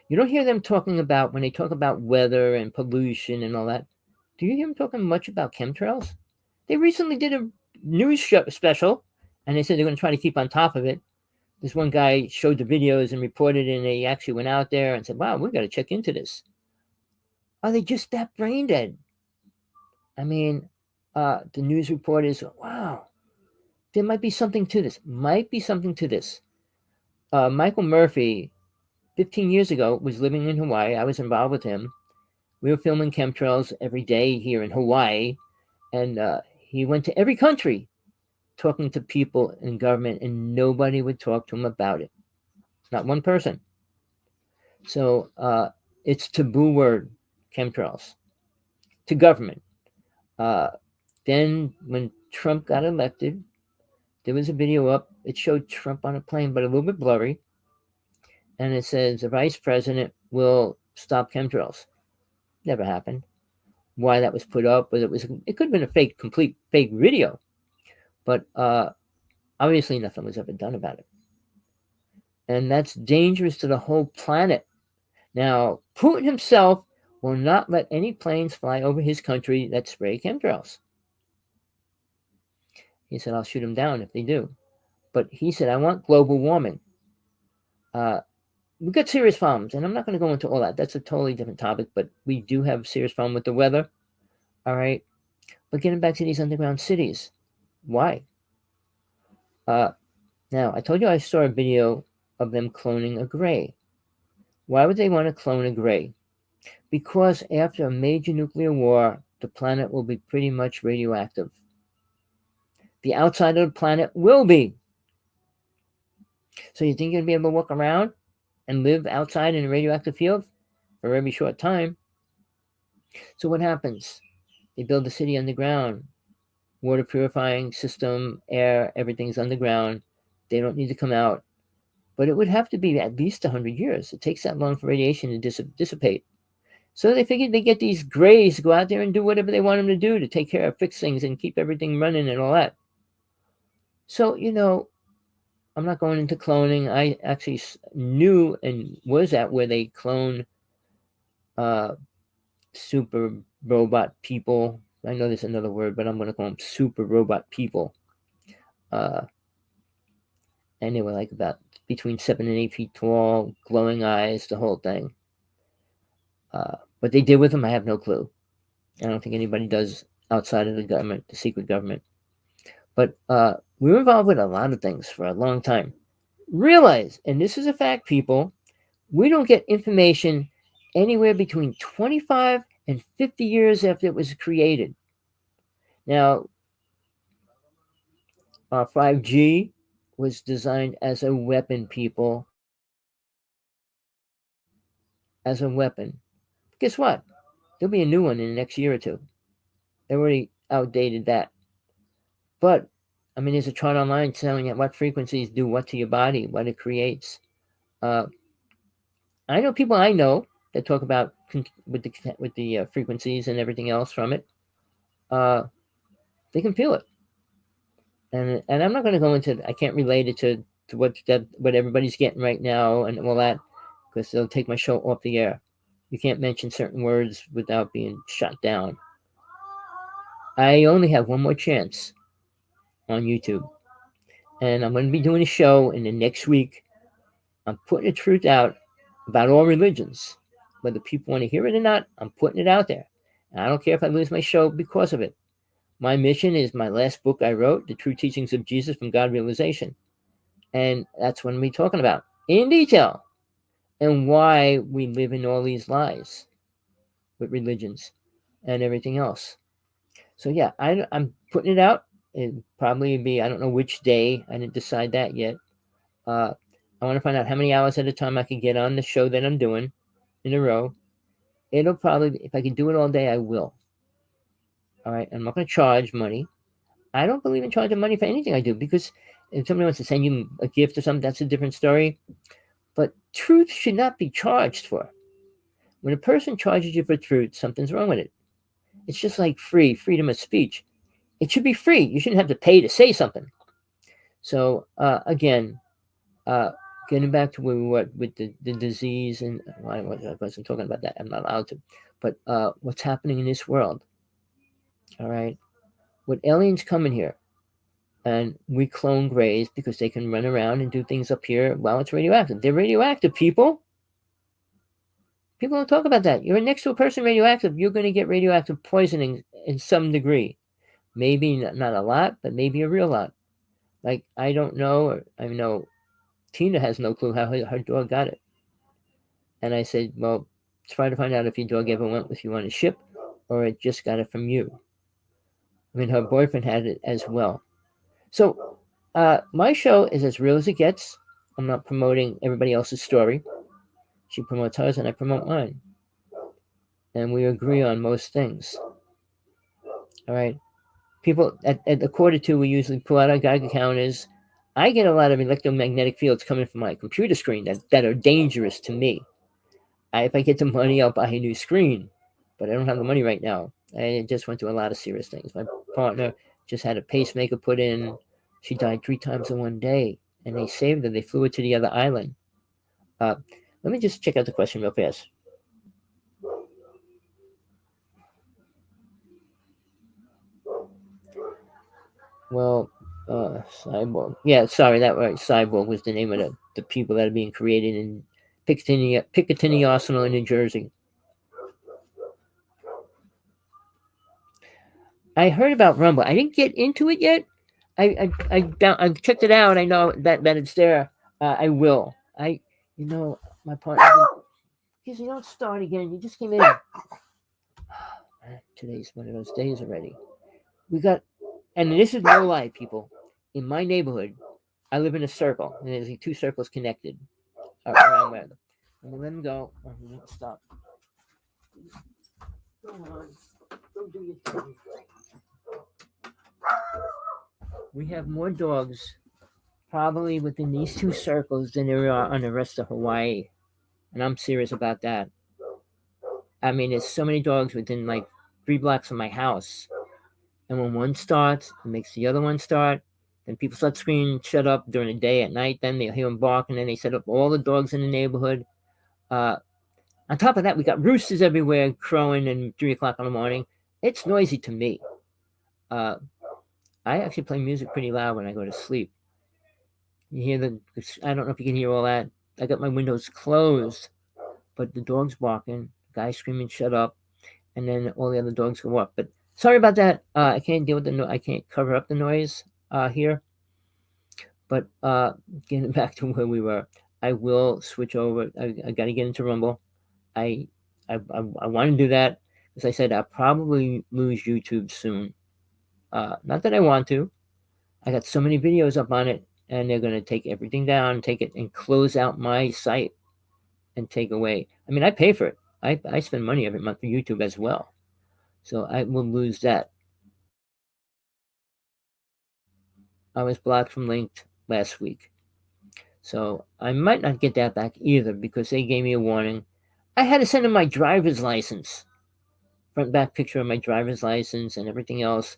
You don't hear them talking about, when they talk about weather and pollution and all that, do you hear them talking much about chemtrails? They recently did a news special, and they said they're going to try to keep on top of it. This one guy showed the videos and reported, and they actually went out there and said, wow, we've got to check into this. Are they just that brain dead? I mean, the news reporters, wow, there might be something to this. Might be something to this. Michael Murphy, 15 years ago, was living in Hawaii. I was involved with him. We were filming chemtrails every day here in Hawaii, and he went to every country talking to people in government, and nobody would talk to him about it. Not one person. So it's taboo word, chemtrails, to government. Uh, then when Trump got elected, there was a video up. It showed Trump on a plane, but a little bit blurry, and it says the vice president will stop chemtrails. Never happened. Why that was put up, whether it could have been a complete fake video, but obviously nothing was ever done about it, and that's dangerous to the whole planet. Now, Putin himself will not let any planes fly over his country that spray chemtrails. He said, I'll shoot them down if they do. But he said, I want global warming. We've got serious problems, and I'm not going to go into all that. That's a totally different topic, but we do have serious problem with the weather. All right. But getting back to these underground cities, why? Now, I told you I saw a video of them cloning a gray. Why would they want to clone a gray? Because after a major nuclear war, the planet will be pretty much radioactive. The outside of the planet will be. So you think you're going to be able to walk around and live outside in a radioactive field for a very short time? So what happens? They build a city underground, water purifying system, air, everything's underground. They don't need to come out. But it would have to be at least 100 years. It takes that long for radiation to dissipate. So they figured they get these grays to go out there and do whatever they want them to do to take care of, fix things, and keep everything running and all that. So, I'm not going into cloning. I actually knew and was at where they clone super robot people. I know there's another word, but I'm going to call them super robot people. And they were like about between 7 and 8 feet tall, glowing eyes, the whole thing. What they did with them, I have no clue. I don't think anybody does outside of the government, the secret government. But we were involved with a lot of things for a long time. Realize, and this is a fact, people, we don't get information anywhere between 25 and 50 years after it was created. Now, 5G was designed as a weapon, people. As a weapon. Guess what? There'll be a new one in the next year or two. They already outdated that. But, I mean, there's a chart online telling you what frequencies do what to your body, what it creates. I know people I know that talk about with the frequencies and everything else from it. They can feel it, and I'm not going to go into. I can't relate it to what everybody's getting right now and all that, because they'll take my show off the air. You can't mention certain words without being shut down. I only have one more chance on YouTube, and I'm going to be doing a show in the next week. I'm putting the truth out about all religions. Whether people want to hear it or not, I'm putting it out there. And I don't care if I lose my show because of it. My mission is my last book I wrote, The True Teachings of Jesus from God Realization. And that's what we're talking about in detail, and why we live in all these lies with religions and everything else. So yeah, I'm putting it out. It'll probably be, I don't know which day. I didn't decide that yet. I want to find out how many hours at a time I can get on the show that I'm doing in a row. It'll probably, if I can do it all day, I will. All right. I'm not going to charge money. I don't believe in charging money for anything I do, because if somebody wants to send you a gift or something, that's a different story. But truth should not be charged for. When a person charges you for truth, something's wrong with it. It's just like freedom of speech. It should be free. You shouldn't have to pay to say something. So again, getting back to where we were with the disease, and I wasn't talking about that. I'm not allowed to. But what's happening in this world? All right, when aliens come in here, and we clone grays because they can run around and do things up here while it's radioactive. They're radioactive, people. People don't talk about that. You're next to a person radioactive, you're going to get radioactive poisoning in some degree. Maybe not a lot, but maybe a real lot. Like, I don't know, or I know Tina has no clue how her dog got it. And I said, well, try to find out if your dog ever went with you on a ship or it just got it from you. I mean, her boyfriend had it as well. So, my show is as real as it gets. I'm not promoting everybody else's story. She promotes hers and I promote mine. And we agree on most things. All right. People at the 1:45, we usually pull out our Geiger counters. I get a lot of electromagnetic fields coming from my computer screen that are dangerous to me. If I get the money, I'll buy a new screen, but I don't have the money right now. I just went through a lot of serious things. My partner just had a pacemaker put in. She died 3 times in one day, and they saved her. They flew her to the other island. Let me just check out the question real fast. Well, Cyborg. Yeah, sorry, that right. Cyborg was the name of the people that are being created in Picatinny Arsenal in New Jersey. I heard about Rumble. I didn't get into it yet. I checked it out. I know that it's there. I will. My partner. Because you don't start again. You just came in. Today's one of those days already. We got, and this is no lie, people. In my neighborhood, I live in a circle, and there's 2 circles connected around where. I'm gonna let him go. Oh, he won't stop. Go on. Go do your thing. We have more dogs probably within these 2 circles than there are on the rest of Hawaii. And I'm serious about that. I mean, there's so many dogs within like 3 blocks of my house. And when one starts, it makes the other one start. Then people start screaming, shut up during the day. At night, then they'll hear them bark, and then they set up all the dogs in the neighborhood. On top of that, we got roosters everywhere crowing at 3 o'clock in the morning. It's noisy to me. I actually play music pretty loud when I go to sleep. You hear I don't know if you can hear all that. I got my windows closed, but the dog's barking, guy screaming, shut up, and then all the other dogs go up. But sorry about that. I can't deal with I can't cover up the noise here. But getting back to where we were, I will switch over. I got to get into Rumble. I want to do that. As I said, I'll probably lose YouTube soon. Not that I want to. I got so many videos up on it, and they're going to take everything down, take it, and close out my site and take away. I mean, I pay for it. I spend money every month for YouTube as well. So I will lose that. I was blocked from Linked last week. So I might not get that back either because they gave me a warning. I had to send them my driver's license, front back picture of my driver's license and everything else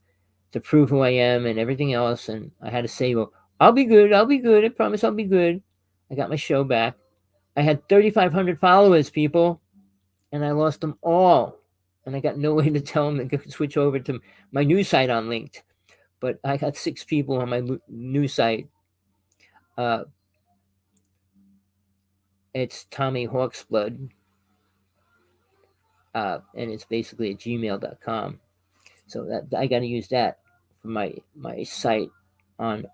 to prove who I am and everything else. And I had to say, well, I'll be good. I'll be good. I promise I'll be good. I got my show back. I had 3,500 followers, people, and I lost them all. And I got no way to tell them to switch over to my new site on Linked. But I got 6 people on my new site. It's Rev.Hawksblood. And it's basically at gmail.com. So that I got to use that for my site on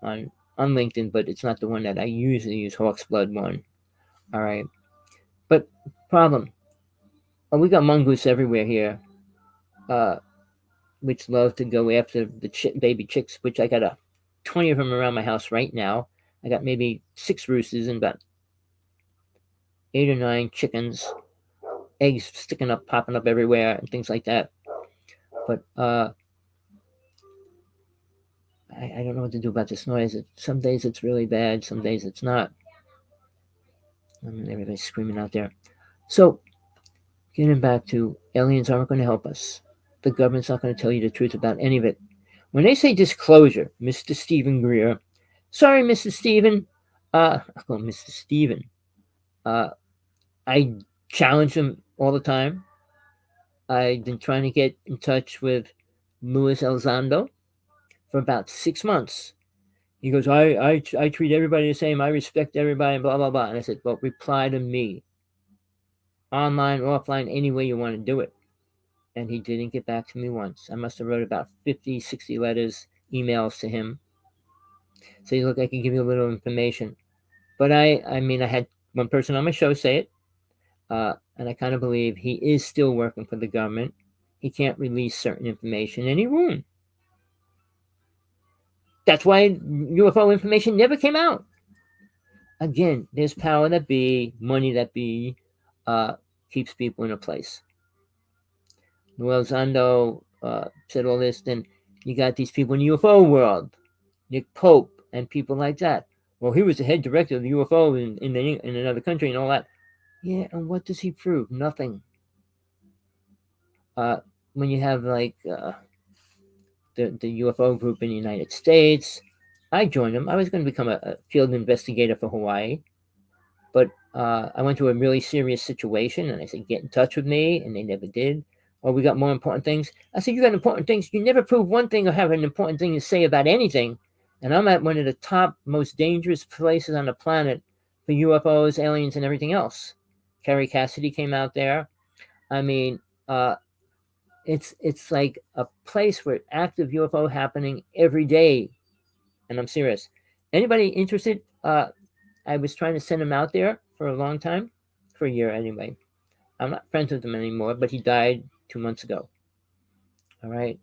LinkedIn, but it's not the one that I usually use, Hawksblood one. All right. But problem. We got mongoose everywhere here, which love to go after the baby chicks, which I got 20 of them around my house right now. I got maybe 6 roosters and about 8 or 9 chickens, eggs sticking up, popping up everywhere, and things like that. But I don't know what to do about this noise. Some days it's really bad, some days it's not. I mean, everybody's screaming out there. So, getting back to aliens aren't going to help us. The government's not going to tell you the truth about any of it. When they say disclosure, Mr. Stephen Greer, sorry, Mr. Stephen, I'll call him Mr. Stephen. I challenge him all the time. I've been trying to get in touch with Luis Elizondo for about 6 months. He goes, I treat everybody the same. I respect everybody, and blah, blah, blah. And I said, well, reply to me. online, offline, any way you want to do it. And he didn't get back to me once. I must have wrote about 50, 60 letters, emails to him. So look, I can give you a little information. But I mean, I had one person on my show say it, and I kind of believe he is still working for the government. He can't release certain information, and he won't. That's why UFO information never came out. Again, there's power that be, money that be, uh, keeps people in a place. Noel Zando said all this. Then you got these people in the UFO world, Nick Pope and people like that. Well, he was the head director of the UFO in another country and all that. Yeah, and what does he prove? Nothing. Uh, when you have like the UFO group in the United States, I joined them. I was going to become a field investigator for Hawaii, but I went to a really serious situation, and I said, "Get in touch with me," and they never did. Or we got more important things. I said, "You got important things. You never prove one thing or have an important thing to say about anything." And I'm at one of the top, most dangerous places on the planet for UFOs, aliens, and everything else. Kerry Cassidy came out there. I mean, it's like a place where active UFO happening every day, and I'm serious. Anybody interested? I was trying to send him out there for a long time, for a year anyway. I'm not friends with him anymore, but he died 2 months ago. All right.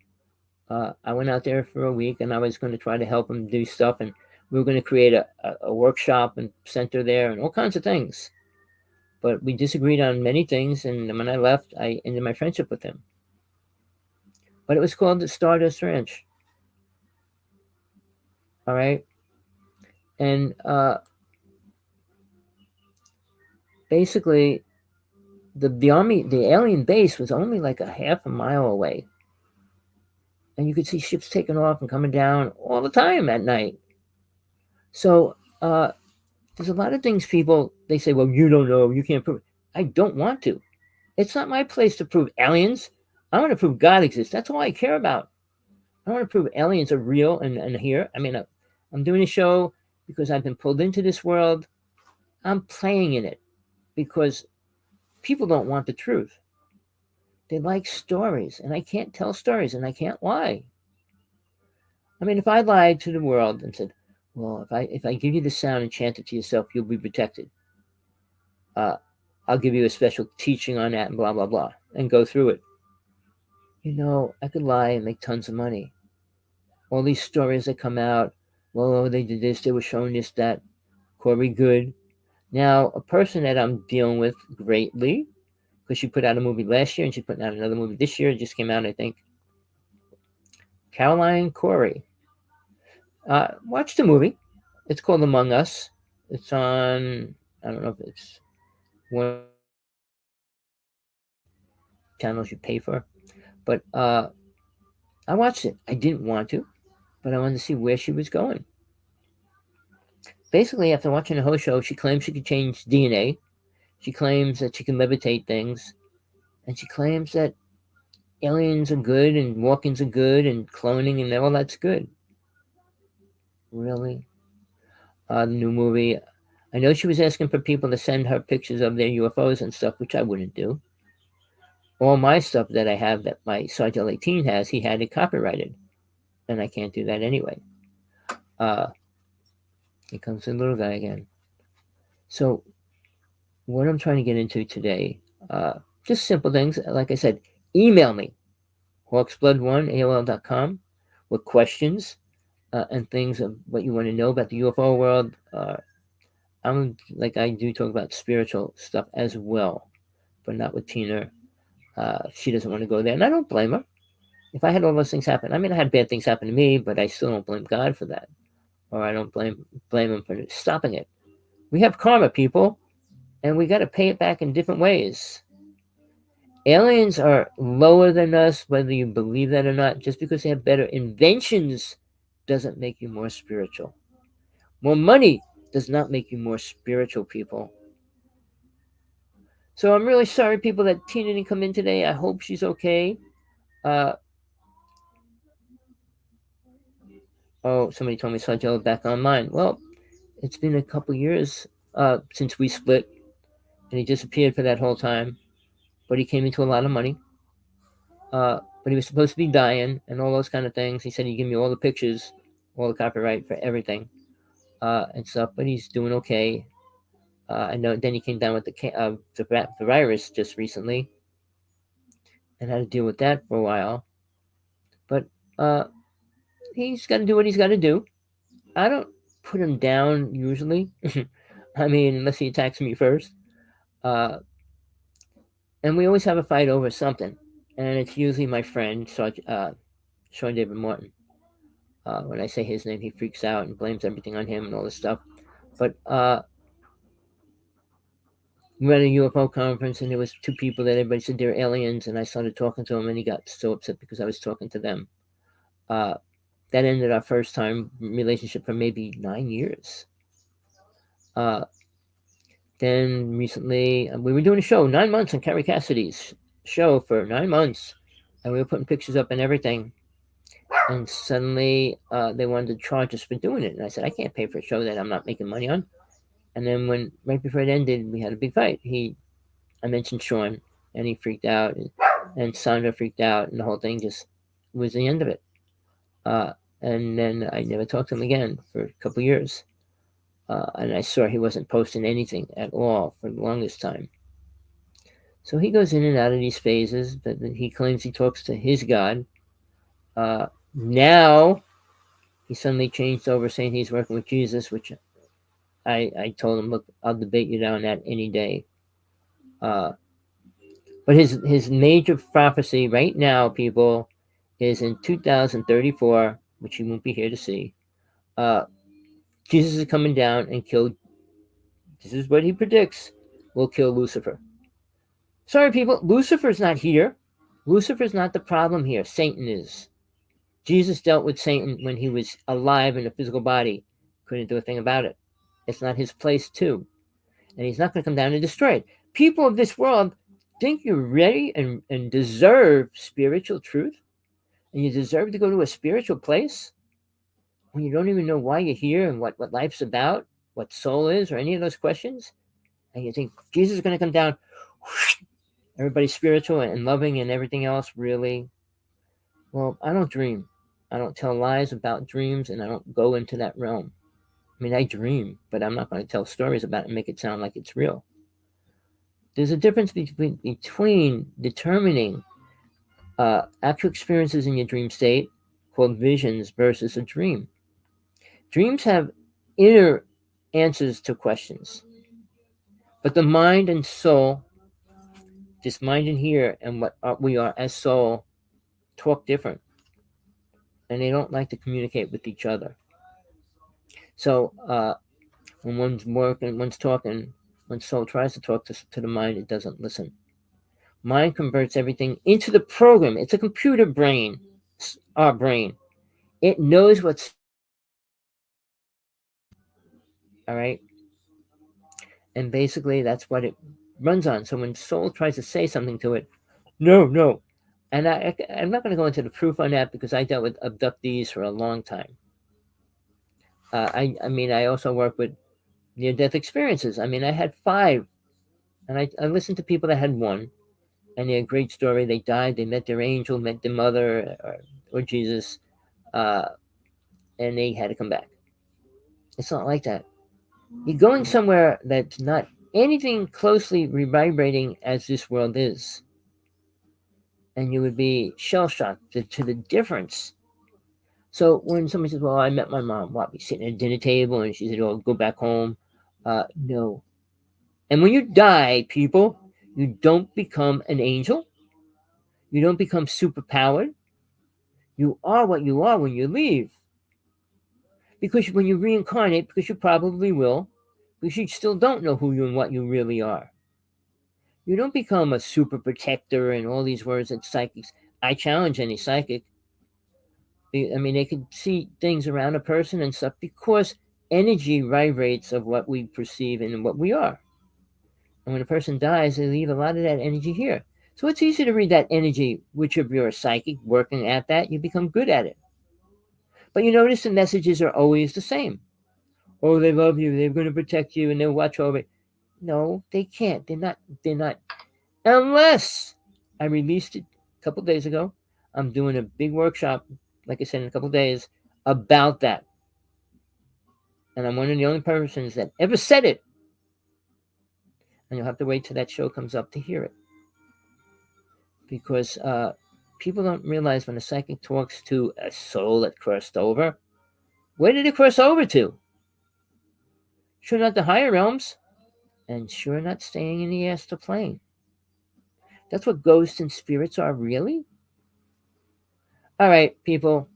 I went out there for a week, and I was going to try to help him do stuff, and we were going to create a workshop and center there and all kinds of things. But we disagreed on many things, and when I left, I ended my friendship with him. But it was called the Stardust Ranch. All right. And basically, the alien base was only like a half a mile away, and you could see ships taking off and coming down all the time at night. So there's a lot of things people they say, well, you don't know, you can't prove it. I don't want to. It's not my place to prove aliens. I want to prove God exists. That's all I care about. I want to prove aliens are real and here. I mean, I'm doing a show because I've been pulled into this world. I'm playing in it because people don't want the truth. They like stories, and I can't tell stories, and I can't lie. I mean, if I lied to the world and said, "Well, if I give you the sound and chant it to yourself, you'll be protected. Uh, I'll give you a special teaching on that," and blah blah blah, and go through it. I could lie and make tons of money. All these stories that come out, well, oh, they did this, they were showing this, that. Corey Good. Now, a person that I'm dealing with greatly, because she put out a movie last year and she's putting out another movie this year. It just came out, I think. Caroline Corey. Watch the movie. It's called Among Us. It's on, I don't know if it's one of the channels you pay for, but I watched it. I didn't want to, but I wanted to see where she was going. Basically, after watching the whole show, she claims she could change DNA. She claims that she can levitate things. And she claims that aliens are good and walk-ins are good and cloning and all that's good. Really? The new movie. I know she was asking for people to send her pictures of their UFOs and stuff, which I wouldn't do. All my stuff that I have that my Sergeant 18 has, he had it copyrighted. And I can't do that anyway. Here comes the little guy again. So, what I'm trying to get into today, just simple things. Like I said, email me, hawksblood1@aol.com, with questions and things of what you want to know about the UFO world. I'm like I do talk about spiritual stuff as well, but not with Tina. She doesn't want to go there, and I don't blame her. If I had all those things happen, I mean, I had bad things happen to me, but I still don't blame God for that, or I don't blame him for stopping it. We have karma, people, and we got to pay it back in different ways. Aliens are lower than us, whether you believe that or not. Just because they have better inventions doesn't make you more spiritual. More money does not make you more spiritual, people. So I'm really sorry, people, that Tina didn't come in today. I hope she's okay. Uh, somebody told me Sajel back online. Well, it's been a couple years since we split. and he disappeared for that whole time. But he came into a lot of money. But he was supposed to be dying and all those kind of things. He said he'd give me all the pictures, all the copyright for everything, and stuff. But he's doing okay. I know. Then he came down with the virus just recently, and had to deal with that for a while. But uh, he's got to do what he's got to do. I don't put him down usually. I mean, unless he attacks me first. Uh, and we always have a fight over something, and it's usually my friend Sean David Martin. When I say his name, he freaks out and blames everything on him and all this stuff. But we were at a UFO conference, and there was two people that everybody said they're aliens, and I started talking to him, and he got so upset because I was talking to them. Uh, that ended our first time relationship for maybe 9 years. Uh, then recently, we were doing a show 9 months on Carrie Cassidy's show for 9 months, and we were putting pictures up and everything. And suddenly, they wanted to charge us for doing it, and I said I can't pay for a show that I'm not making money on. And then when right before it ended, we had a big fight. I mentioned Sean, and he freaked out, and Sandra freaked out, and the whole thing just was the end of it. Uh, and then I never talked to him again for a couple of years. And I saw he wasn't posting anything at all for the longest time. So he goes in and out of these phases, but he claims he talks to his God. Now he suddenly changed over, saying he's working with Jesus, which I told him, look, I'll debate you down that any day. But his major prophecy right now, people, is in 2034, which he won't be here to see. Jesus is coming down and kill. This is what he predicts will kill Lucifer. Sorry, people, Lucifer's not here. Lucifer's not the problem here. Satan is. Jesus dealt with Satan when he was alive in a physical body. Couldn't do a thing about it. It's not his place to. And he's not going to come down and destroy it. People of this world think you're ready and deserve spiritual truth, and you deserve to go to a spiritual place when you don't even know why you're here and what life's about, what soul is, or any of those questions. And you think Jesus is going to come down, whoosh, everybody's spiritual and loving and everything else, really? Well, I don't dream. I don't tell lies about dreams, and I don't go into that realm. I mean, I dream, but I'm not going to tell stories about it and make it sound like it's real. There's a difference between determining actual experiences in your dream state, called visions, versus a dream. Dreams have inner answers to questions, but the mind and soul, this mind in here and what we are as soul, talk different, and they don't like to communicate with each other. So when one's working, one's talking, when soul tries to talk to the mind, it doesn't listen. Mind converts everything into the program. It's a computer brain, our brain. It knows what's all right, and basically that's what it runs on. So when soul tries to say something to it, no, and I'm not going to go into the proof on that because I dealt with abductees for a long time. I mean, I also work with near-death experiences. I mean, I had 5, and I listened to people that had 1, and they had a great story. They died, they met their angel, met their mother, or Jesus, and they had to come back. It's not like that. You're going somewhere that's not anything closely vibrating as this world is. And you would be shell-shocked to the difference. So when somebody says, well, I met my mom, what, we sitting at a dinner table, and she said, oh, go back home. No. And when you die, people, you don't become an angel. You don't become superpowered. You are what you are when you leave. Because when you reincarnate, because you probably will, because you still don't know who you and what you really are. You don't become a super protector and all these words that psychics. I challenge any psychic. I mean, they can see things around a person and stuff because energy vibrates of what we perceive and what we are. And when a person dies, they leave a lot of that energy here. So it's easy to read that energy, which if you're a psychic working at that, you become good at it. But you notice the messages are always the same. Oh, they love you, they're going to protect you, and they'll watch over it. No, they can't. They're not. Unless I released it a couple days ago. I'm doing a big workshop, like I said, in a couple days about that. And I'm one of the only persons that ever said it. And you'll have to wait till that show comes up to hear it. Because people don't realize when a psychic talks to a soul that crossed over, where did it cross over to? Sure not the higher realms, and sure not staying in the astral plane. That's what ghosts and spirits are, really? All right, people.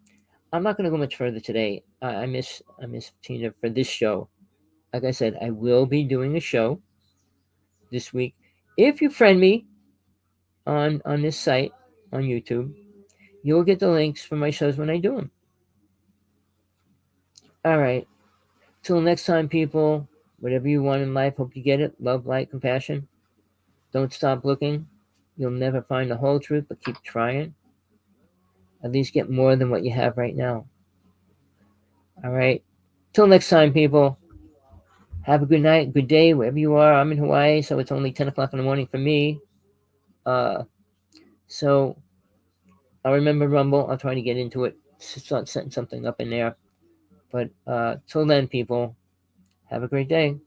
I'm not going to go much further today. I miss Tina for this show. Like I said, I will be doing a show this week. If you friend me on this site on YouTube, you'll get the links for my shows when I do them. All right. Till next time, people. Whatever you want in life, hope you get it. Love, light, compassion. Don't stop looking. You'll never find the whole truth, but keep trying. At least get more than what you have right now. All right. Till next time, people. Have a good night, good day, wherever you are. I'm in Hawaii, so it's only 10 o'clock in the morning for me. Uh, so I'll remember Rumble. I'll try to get into it, start setting something up in there. But till then, people, have a great day.